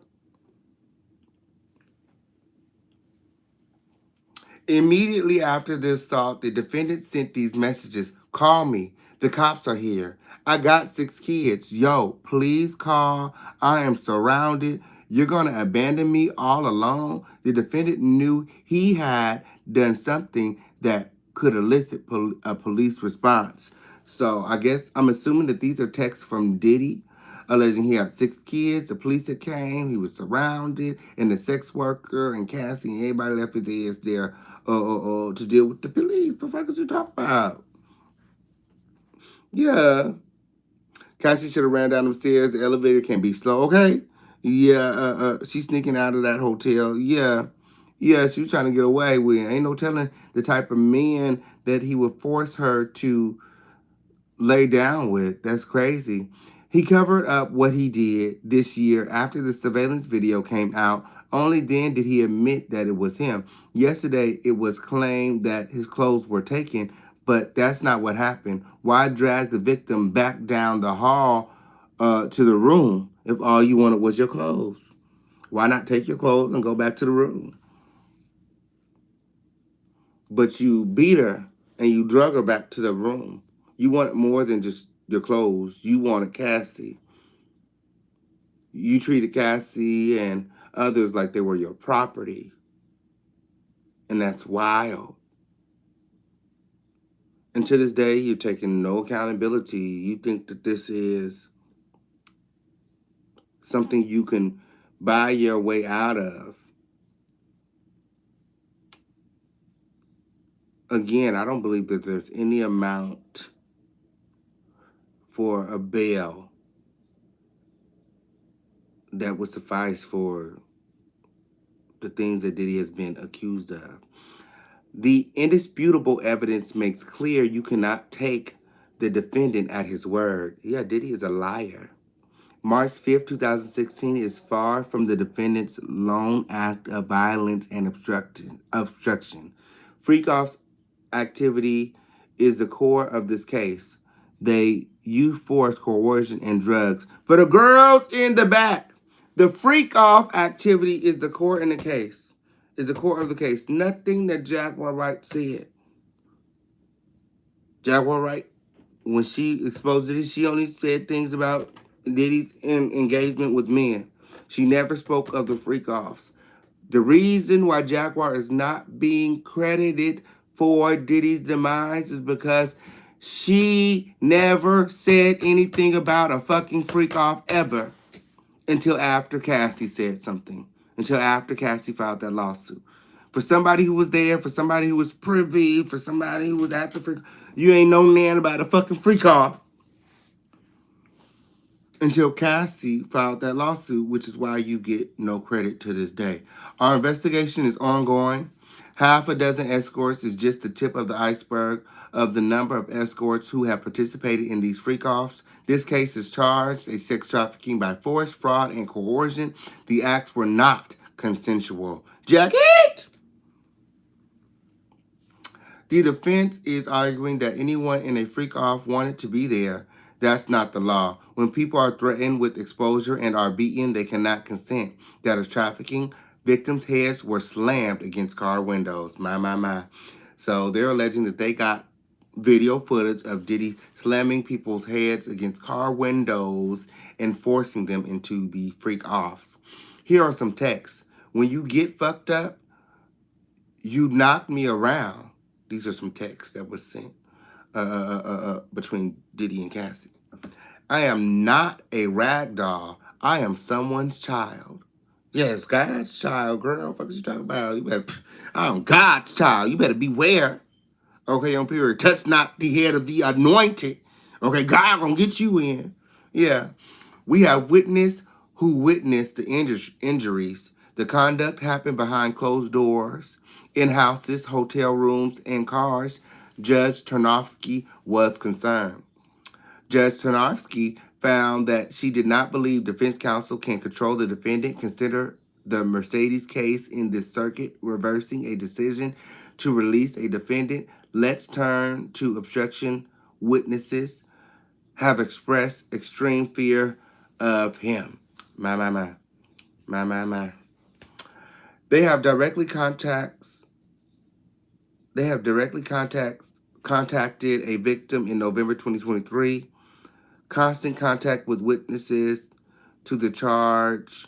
Immediately after the assault, the defendant sent these messages. Call me. The cops are here. I got 6 kids. Yo, please call. I am surrounded. You're going to abandon me all alone? The defendant knew he had done something that could elicit a police response. So I guess I'm assuming that these are texts from Diddy, alleging he had 6 kids. The police had came. He was surrounded. And the sex worker and Cassie and everybody left his ass there to deal with the police. What the fuck is you talking about? Yeah. Cassie should have ran down the stairs. The elevator can be slow. Okay. Yeah. She's sneaking out of that hotel. Yeah. Yeah, she was trying to get away with. Ain't no telling the type of men that he would force her to lay down with. That's crazy. He covered up what he did this year after the surveillance video came out. Only then did he admit that it was him. Yesterday, it was claimed that his clothes were taken, but that's not what happened. Why drag the victim back down the hall to the room if all you wanted was your clothes? Why not take your clothes and go back to the room? But you beat her and you drug her back to the room. You wanted more than just your clothes. You wanted Cassie. You treated Cassie and others like they were your property. And that's wild. And to this day, you're taking no accountability. You think that this is something you can buy your way out of. Again, I don't believe that there's any amount for a bail that would suffice for the things that Diddy has been accused of. The indisputable evidence makes clear you cannot take the defendant at his word. Yeah, Diddy is a liar. March 5th, 2016 is far from the defendant's lone act of violence and obstruction. Freak-off's activity is the core of this case. They use force, coercion, and drugs. For the girls in the back, the freak-off activity is the core in the case. Is the core of the case. Nothing that Jaguar Wright said. Jaguar Wright, when she exposed Diddy, she only said things about Diddy's engagement with men. She never spoke of the freak-offs. The reason why Jaguar is not being credited for Diddy's demise is because she never said anything about a fucking freak-off ever until after Cassie said something. Until after Cassie filed that lawsuit. For somebody who was there, for somebody who was privy, for somebody who was at the freak, you ain't no man about a fucking freak-off until Cassie filed that lawsuit, which is why you get no credit to this day. Our investigation is ongoing. Half a dozen escorts is just the tip of the iceberg of the number of escorts who have participated in these freak-offs. This case is charged a sex trafficking by force, fraud, and coercion. The acts were not consensual. Jacket! The defense is arguing that anyone in a freak-off wanted to be there. That's not the law. When people are threatened with exposure and are beaten, they cannot consent. That is trafficking. Victims' heads were slammed against car windows. My. So they're alleging that they got video footage of Diddy slamming people's heads against car windows and forcing them into the freak-offs. Here are some texts. When you get fucked up, you knock me around. These are some texts that was sent between Diddy and Cassie. I am not a rag doll. I am someone's child. Yes, God's child, girl. What you talking about? You better, I'm God's child. You better beware. Okay, on period. Touch not the head of the anointed. Okay, God gonna get you in. Yeah. We have witnessed who witnessed the injuries. The conduct happened behind closed doors, in houses, hotel rooms, and cars. Judge Tarnofsky was concerned. Judge Tarnofsky found that she did not believe defense counsel can control the defendant. Consider the Mercedes case in this circuit, reversing a decision to release a defendant. Let's turn to obstruction. Witnesses have expressed extreme fear of him. My. They have directly contacts They have directly contacted a victim in November 2023. Constant contact with witnesses to the charge.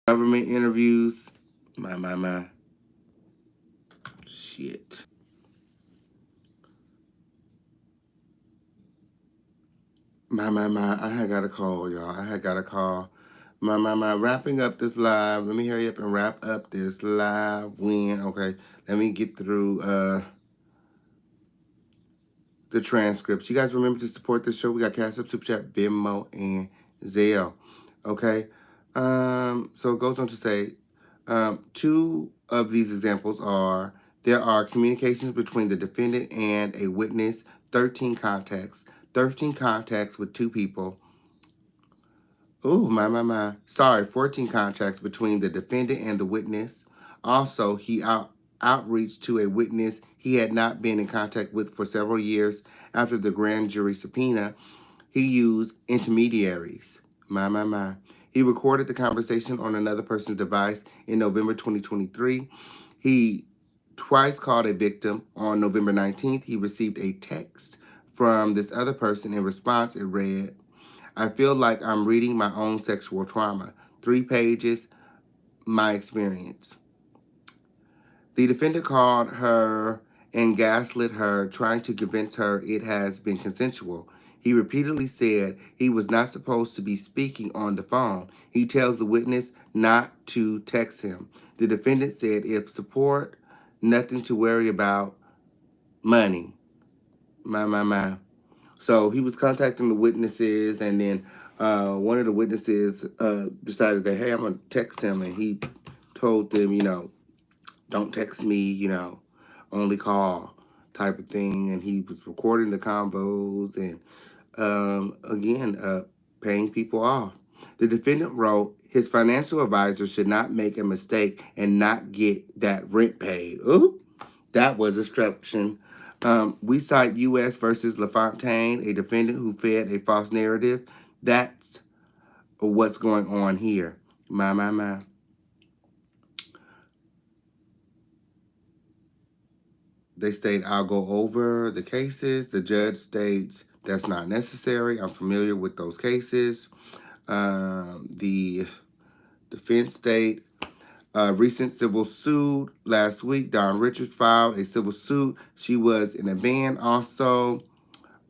Government interviews. My. Shit. My. I had got a call, y'all. I had got a call. My. Wrapping up this live. Let me hurry up and wrap up this live win. Okay. Let me get through the transcripts. You guys remember to support this show. We got Cash App, Super Chat, Venmo, and Zelle. Okay. So it goes on to say, two of these examples are, there are communications between the defendant and a witness, 13 contacts with two people. Oh, my. Sorry, 14 contacts between the defendant and the witness. Also, he outreached to a witness he had not been in contact with for several years. After the grand jury subpoena, he used intermediaries. My. He recorded the conversation on another person's device in November 2023. He twice called a victim. On November 19th, he received a text from this other person. In response, it read, I feel like I'm reading my own sexual trauma. 3 pages, my experience. The defendant called her and gaslit her, trying to convince her it has been consensual. He repeatedly said he was not supposed to be speaking on the phone. He tells the witness not to text him. The defendant said, if support, nothing to worry about, money. My. So he was contacting the witnesses, and then one of the witnesses decided that, hey, I'm going to text him. And he told them, don't text me, only call type of thing. And he was recording the convos and, paying people off. The defendant wrote, his financial advisor should not make a mistake and not get that rent paid. Ooh, that was obstruction. We cite U.S. versus LaFontaine, a defendant who fed a false narrative. That's what's going on here. My. They state, I'll go over the cases. The judge states, that's not necessary. I'm familiar with those cases. The defense state, recent civil suit last week. Don Richards filed a civil suit. She was in a band also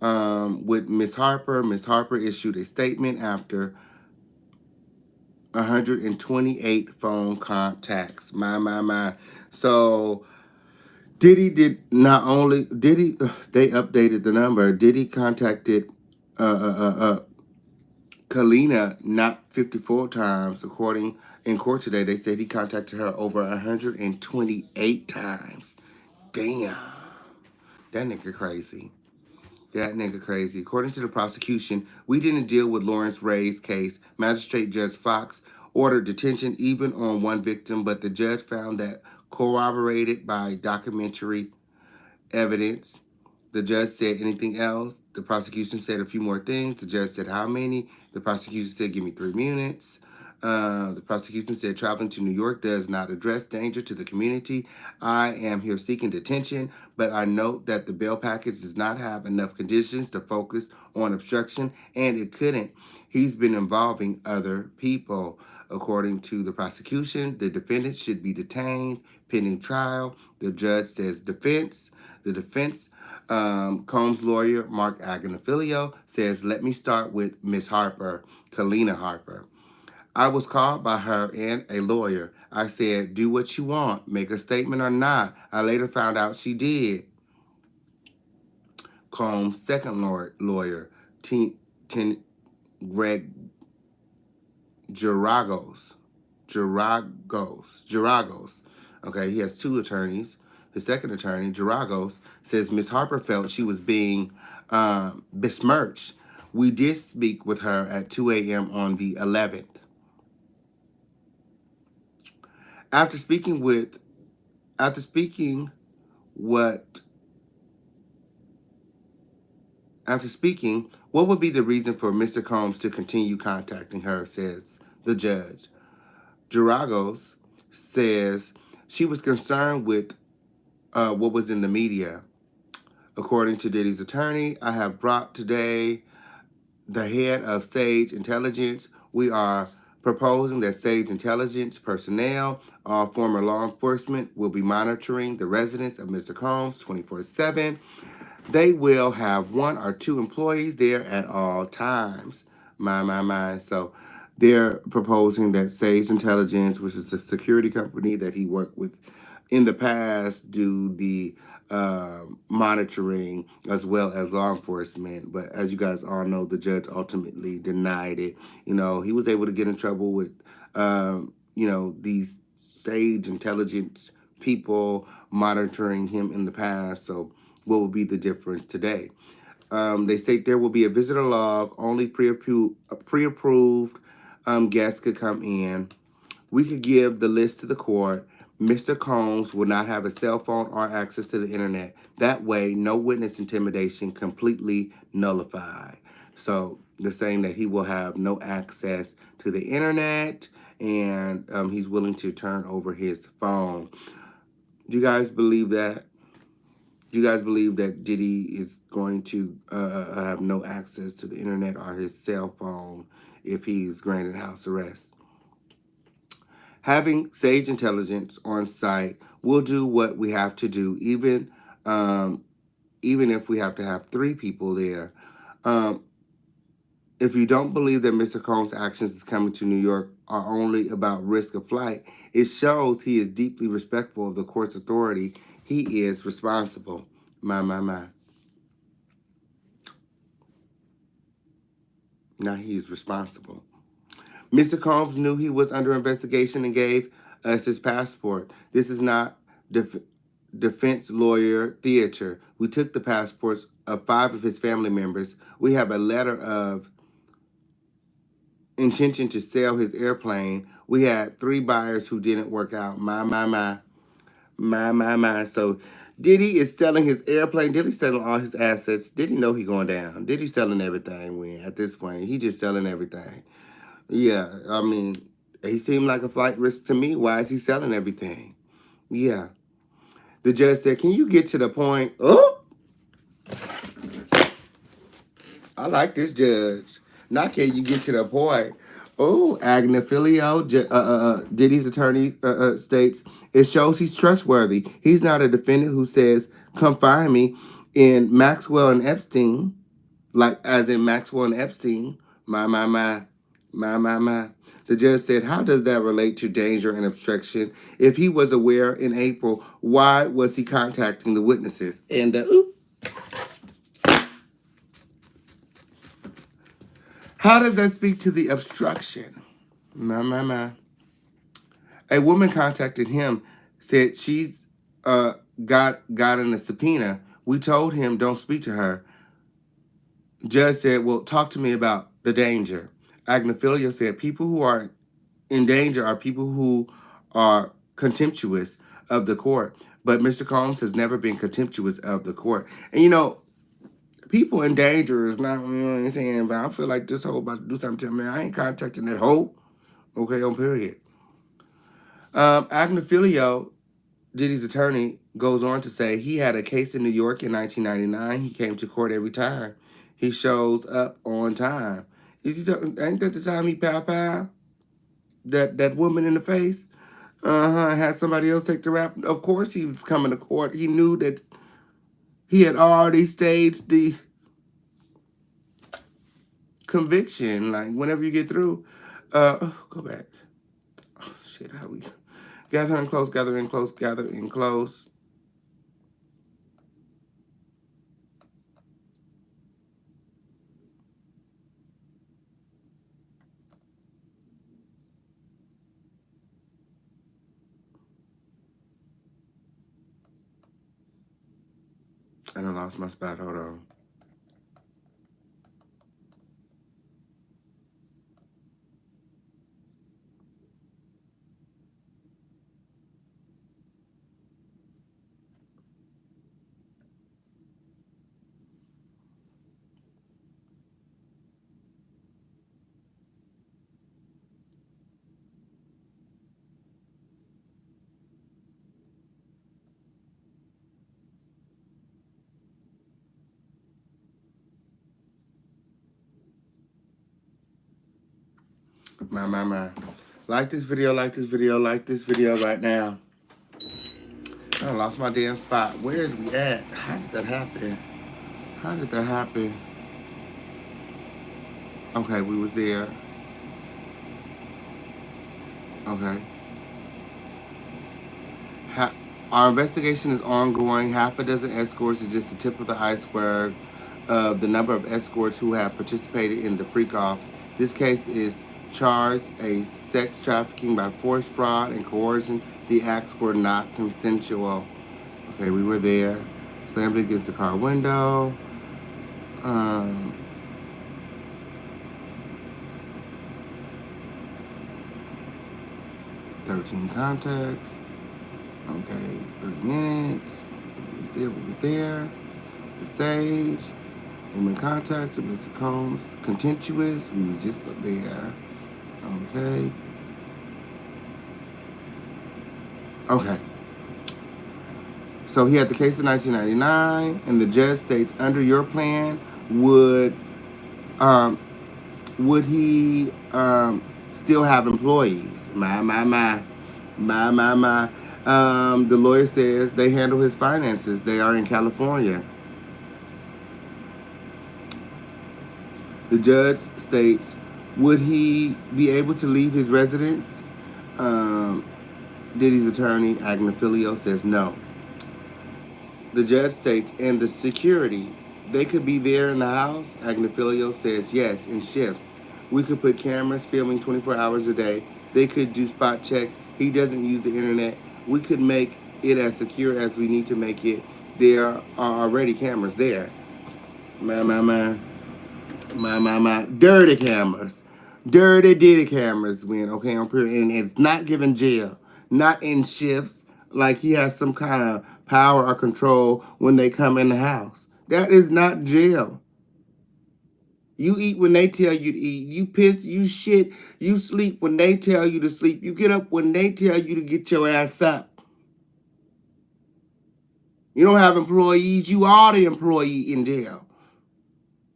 with Miss Harper. Miss Harper issued a statement after 128 phone contacts. My. So Diddy did not only, they updated the number. Diddy contacted Kalina not 54 times. According in court today, they said he contacted her over 128 times. Damn. That nigga crazy. According to the prosecution, we didn't deal with Lawrence Ray's case. Magistrate Judge Fox ordered detention even on one victim, but the judge found that corroborated by documentary evidence. The judge said, anything else? The prosecution said a few more things. The judge said, how many? The prosecution said, give me 3 minutes. The prosecution said, traveling to New York does not address danger to the community. I am here seeking detention, but I note that the bail package does not have enough conditions to focus on obstruction, and it couldn't. He's been involving other people. According to the prosecution, the defendant should be detained pending trial. The judge says defense. The defense Combs lawyer, Mark Agonafilio, says, let me start with Miss Harper, Kalina Harper. I was called by her and a lawyer. I said, do what you want, make a statement or not. I later found out she did. Combs' second lawyer, Greg Giragos. Okay, he has 2 attorneys. The second attorney, Giragos, says Miss Harper felt she was being besmirched. We did speak with her at 2 a.m. on the 11th. After speaking, what would be the reason for Mr. Combs to continue contacting her, says the judge. Giragos says she was concerned with what was in the media. According to Diddy's attorney, I have brought today the head of Sage Intelligence. We are proposing that Sage Intelligence personnel, all former law enforcement, will be monitoring the residence of Mr. Combs 24/7. They will have 1 or 2 employees there at all times. My. So they're proposing that Sage Intelligence, which is the security company that he worked with in the past, do the monitoring as well as law enforcement. But as you guys all know, the judge ultimately denied it. You know, he was able to get in trouble with, these Sage Intelligence people monitoring him in the past. So what would be the difference today? They say there will be a visitor log. Only pre-approved guests could come in. We could give the list to the court. Mr. Combs will not have a cell phone or access to the internet. That way, no witness intimidation, completely nullified. So they're saying that he will have no access to the internet, and he's willing to turn over his phone. Do you guys believe that? Do you guys believe that Diddy is going to have no access to the internet or his cell phone if he's granted house arrest? Having Sage Intelligence on site will do what we have to do, even if we have to have 3 people there. If you don't believe that Mr. Combs' actions is coming to New York are only about risk of flight, it shows he is deeply respectful of the court's authority. He is responsible. My. Now he is responsible. Mr. Combs knew he was under investigation and gave us his passport. This is not defense lawyer theater. We took the passports of 5 of his family members. We have a letter of intention to sell his airplane. We had 3 buyers who didn't work out. My. So Diddy is selling his airplane. Diddy's selling all his assets. Diddy know he going down. Diddy's selling everything when at this point. He just selling everything. Yeah, I mean, he seemed like a flight risk to me. Why is he selling everything? Yeah. The judge said, can you get to the point? Oh, I like this judge. Now can you get to the point? Oh, Agnifilio, Diddy's attorney states, it shows he's trustworthy. He's not a defendant who says, come find me. In Maxwell and Epstein, like as in Maxwell and Epstein, my. The judge said, how does that relate to danger and obstruction? If he was aware in April, why was he contacting the witnesses? And how does that speak to the obstruction? My. A woman contacted him, said she's got in a subpoena. We told him don't speak to her. Judge said, well, talk to me about the danger. Agnifilio said, people who are in danger are people who are contemptuous of the court. But Mr. Combs has never been contemptuous of the court. And, you know, people in danger is not, you know what I'm saying, but I feel like this hoe about to do something to me. I ain't contacting that hoe. Okay, on period. Agnifilio, Diddy's attorney, goes on to say he had a case in New York in 1999. He came to court every time. He shows up on time. Ain't that the time he pow that woman in the face? Had somebody else take the rap. Of course he was coming to court. He knew that he had already staged the conviction. Like, whenever you get through, go back. Oh, shit, how we gather in close, gather in close, gather in close. And I lost my spot. Hold on. My. Like this video, like this video, like this video right now. I lost my damn spot. Where is we at? How did that happen? How did that happen? Okay, we was there. Okay. Our investigation is ongoing. Half a dozen escorts is just the tip of the iceberg of the number of escorts who have participated in the freak-off. This case is charged a sex trafficking by force, fraud, and coercion. The acts were not consensual. Okay, we were there. Slammed against the car window. 13 contacts. Okay, 3 minutes. We was there. The Sage. Woman contacted Mr. Combs. Contentious. We was just there. Okay. Okay. So he had the case in 1999, and the judge states, under your plan, would he still have employees? My. The lawyer says they handle his finances. They are in California. The judge states, would he be able to leave his residence? Diddy's attorney, Agnifilio, says no. The judge states, and the security, they could be there in the house? Agnifilio says yes, in shifts. We could put cameras filming 24 hours a day. They could do spot checks. He doesn't use the internet. We could make it as secure as we need to make it. There are already cameras there. My. Dirty cameras. Dirty Diddy cameras win, okay, on period. And it's not given jail. Not in shifts like he has some kind of power or control when they come in the house. That is not jail. You eat when they tell you to eat. You piss, you shit, you sleep when they tell you to sleep. You get up when they tell you to get your ass up. You don't have employees. You are the employee in jail.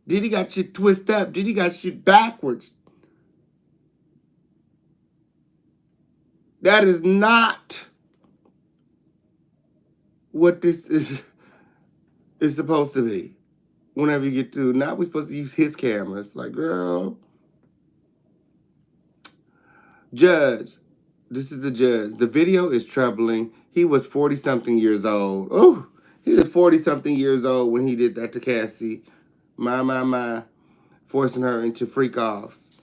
Diddy got shit twisted up. Diddy got shit backwards. That is not what this is supposed to be. Whenever you get through, now we're supposed to use his cameras. Like, girl. Judge. This is the judge. The video is troubling. He was 40-something years old. Oh, he was 40-something years old when he did that to Cassie. My. Forcing her into freak-offs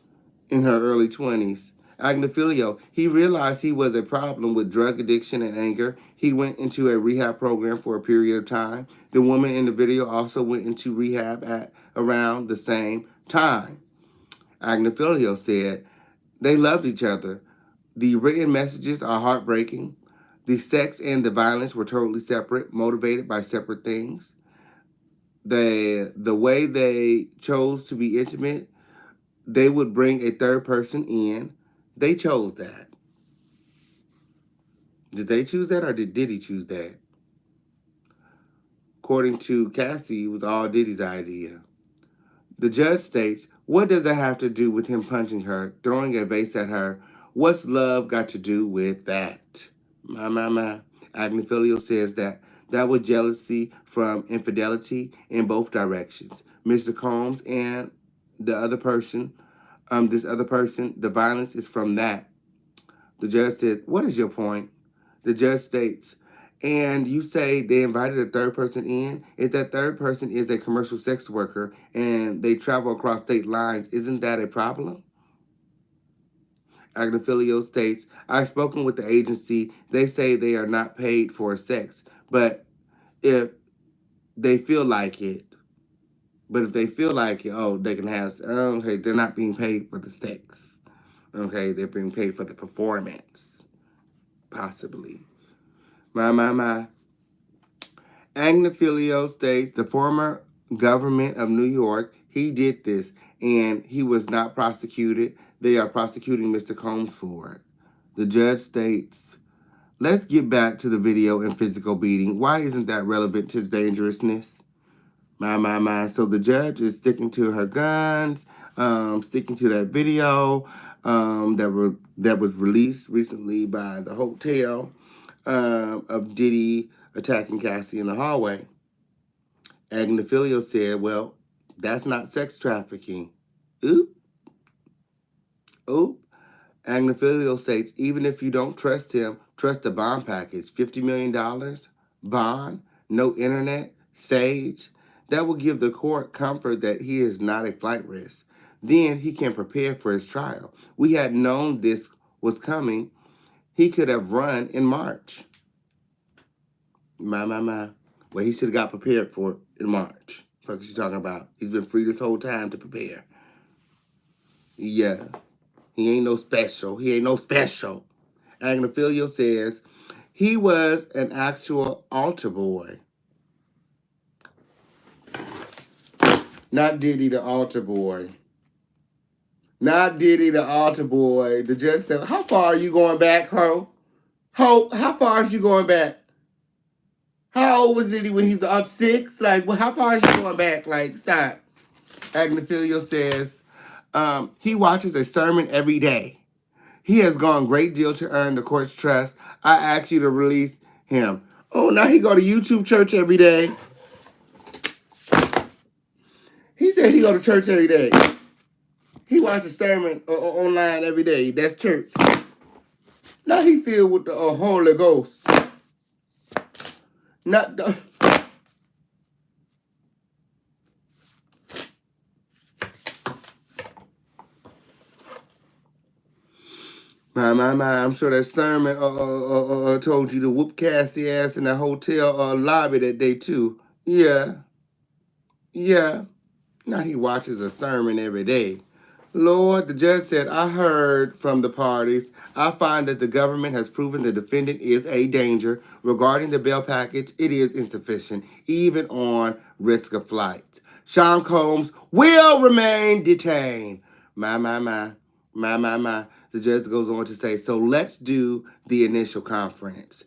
in her early 20s. Agnifilio, he realized he was a problem with drug addiction and anger. He went into a rehab program for a period of time. The woman in the video also went into rehab at around the same time. Agnifilio said they loved each other. The written messages are heartbreaking. The sex and the violence were totally separate, motivated by separate things. The way they chose to be intimate, they would bring a third person in. They chose that. Did they choose that or did Diddy choose that? According to Cassie, it was all Diddy's idea. The judge states, what does that have to do with him punching her, throwing a vase at her? What's love got to do with that? My. Agnifilio says that was jealousy from infidelity in both directions. Mr. Combs and the other person, this other person, the violence is from that. The judge says, what is your point? The judge states, and you say they invited a third person in. If that third person is a commercial sex worker and they travel across state lines, isn't that a problem? Agnifilio states, I've spoken with the agency. They say they are not paid for sex, but if they feel like it, oh, they can have, okay, they're not being paid for the sex. Okay, they're being paid for the performance. Possibly. My. Agnifilio states the former government of New York, he did this, and he was not prosecuted. They are prosecuting Mr. Combs for it. The judge states, let's get back to the video and physical beating. Why isn't that relevant to dangerousness? My. So the judge is sticking to her guns, sticking to that video. that was released recently by the hotel of Diddy attacking Cassie in the hallway. Agnifilio said, well, that's not sex trafficking. Oop. Oop. Agnifilio states, even if you don't trust him, trust the bond package. $50 million, bond, no internet, sage. That will give the court comfort that he is not a flight risk. Then he can prepare for his trial. We had known this was coming. He could have run in March. My. Well, he should have got prepared for it in March. What you talking about? He's been free this whole time to prepare. Yeah. He ain't no special. He ain't no special. Agnifilio says he was an actual altar boy. Not Diddy the altar boy. Not Diddy the altar boy. The judge said, how far are you going back, Ho? Ho, how far is you going back? How old was Diddy when he was 6? Like, well, how far is you going back? Like, stop. Agnifilio says he watches a sermon every day. He has gone a great deal to earn the court's trust. I ask you to release him. Oh, now he go to YouTube church every day. He said he go to church every day. He watches a sermon online every day. That's church. Now he filled with the Holy Ghost. Not the... My. I'm sure that sermon told you to whoop Cassie ass in the hotel lobby that day too. Yeah. Now he watches a sermon every day. Lord, the judge said, I heard from the parties. I find that the government has proven the defendant is a danger. Regarding the bail package, it is insufficient, even on risk of flight. Sean Combs will remain detained. My. The judge goes on to say, so let's do the initial conference.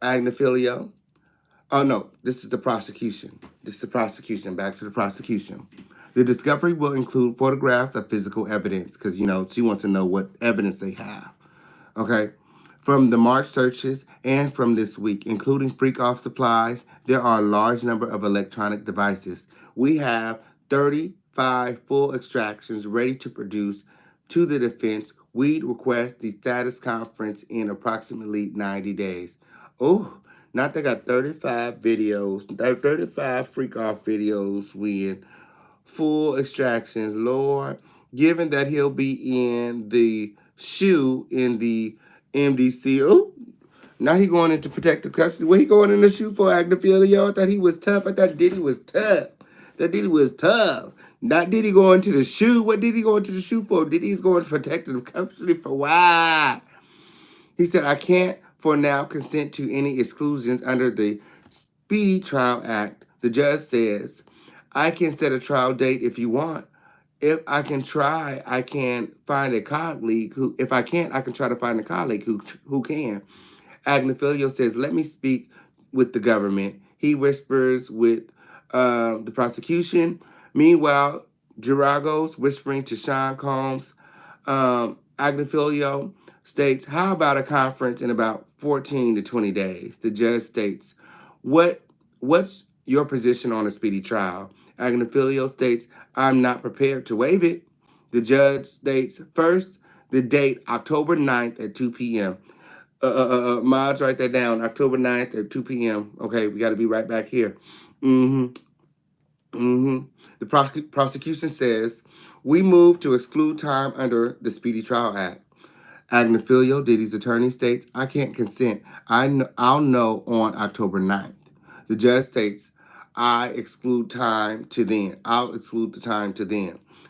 Agnifilio. Oh, no, this is the prosecution. Back to the prosecution. The discovery will include photographs of physical evidence because, she wants to know what evidence they have. Okay? From the March searches and from this week, including freak-off supplies, there are a large number of electronic devices. We have 35 full extractions ready to produce to the defense. We'd request the status conference in approximately 90 days. Oh, now they got 35 videos, 35 freak-off videos with full extractions. Lord, given that he'll be in the shoe in the MDC. Oh, now he going into protective custody. What he going in the shoe for, Agnifilio? I thought he was tough. I thought Diddy was tough. Not Diddy going to the shoe. What did he go into the shoe for? Diddy's going to protective custody for why? He said, I can't for now consent to any exclusions under the Speedy Trial Act. The judge says, I can set a trial date if you want. If I can try, I can find a colleague who, if I can't, I can try to find a colleague who can. Agnifilio says, let me speak with the government. He whispers with the prosecution. Meanwhile, Geragos whispering to Sean Combs. Agnifilio states, how about a conference in about 14 to 20 days? The judge states, what's your position on a speedy trial? Agnifilio states, I'm not prepared to waive it. The judge states, first, the date, October 9th at 2 p.m. Mods, write that down, October 9th at 2 p.m. Okay, we got to be right back here. The prosecution says, we move to exclude time under the Speedy Trial Act. Agnifilio, Diddy's attorney, states, I can't consent. I'll know on October 9th. The judge states, I'll exclude the time to then.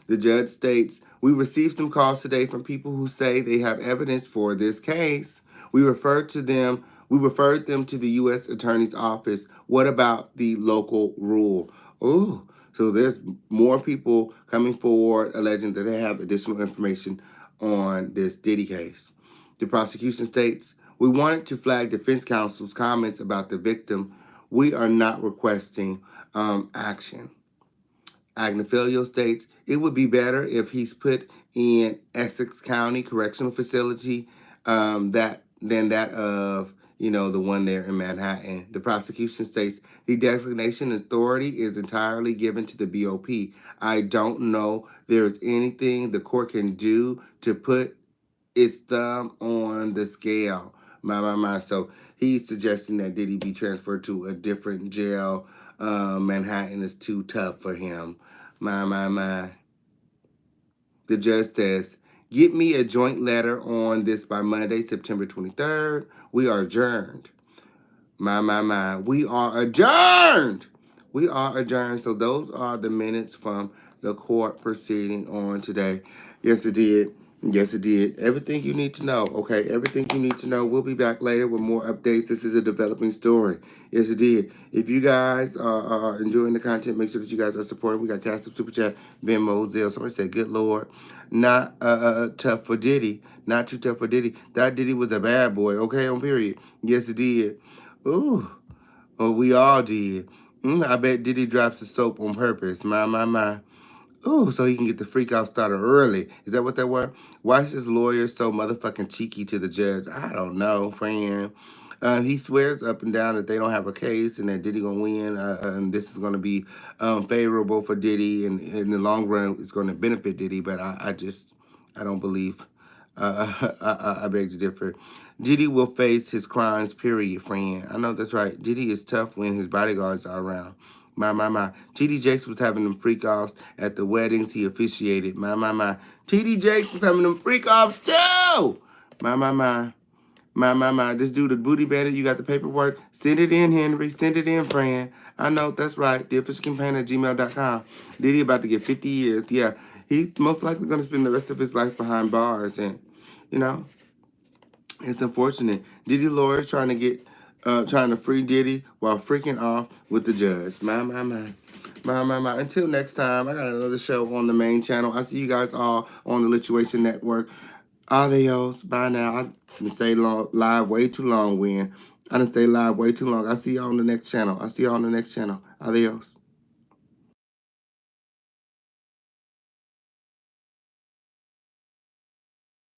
The judge states, we received some calls today from people who say they have evidence for this case. We referred them to the U.S. Attorney's Office. What about the local rule? Oh, so there's more people coming forward alleging that they have additional information on this Diddy case. The prosecution states, we wanted to flag defense counsel's comments about the victim. We are not requesting action. Agnifilio states, it would be better if he's put in Essex County Correctional Facility than that of, the one there in Manhattan. The prosecution states, the designation authority is entirely given to the BOP. I don't know there's anything the court can do to put its thumb on the scale. My. So he's suggesting that Diddy be transferred to a different jail. Manhattan is too tough for him. My. The judge says, get me a joint letter on this by Monday, September 23rd. We are adjourned. My. We are adjourned. We are adjourned. So those are the minutes from the court proceeding on today. Yes, it did. Yes, it did. Everything you need to know. Okay, everything you need to know. We'll be back later with more updates. This is a developing story. Yes, it did. If you guys are enjoying the content, make sure that you guys are supporting. We got Cash App, Super Chat, Venmo, Zelle. Somebody said, good Lord. Not tough for Diddy. Not too tough for Diddy. That Diddy was a bad boy. Okay, on period. Yes, it did. Ooh. Oh, we all did. I bet Diddy drops the soap on purpose. My. Ooh, so he can get the freak off started early. Is that what that was? Why is this lawyer so motherfucking cheeky to the judge? I don't know, friend. He swears up and down that they don't have a case and that Diddy gonna win, and this is gonna be favorable for Diddy, and in the long run, it's gonna benefit Diddy. But I don't believe. I beg to differ. Diddy will face his crimes, period, friend. I know that's right. Diddy is tough when his bodyguards are around. My. T.D. Jakes was having them freak offs at the weddings he officiated. My. T.D. Jakes was having them freak offs too. My. This dude, the booty bandit, you got the paperwork? Send it in, Henry. Send it in, friend. I know, that's right. TheOfficialCampaign@gmail.com. Diddy about to get 50 years. Yeah, he's most likely going to spend the rest of his life behind bars. And, it's unfortunate. Diddy lawyers trying to free Diddy while freaking off with the judge. My. Until next time, I got another show on the main channel. I see you guys all on the Lituation Network. Adios. Bye now. I done stayed live way too long, Win. I done stayed live way too long. I see y'all on the next channel. Adios.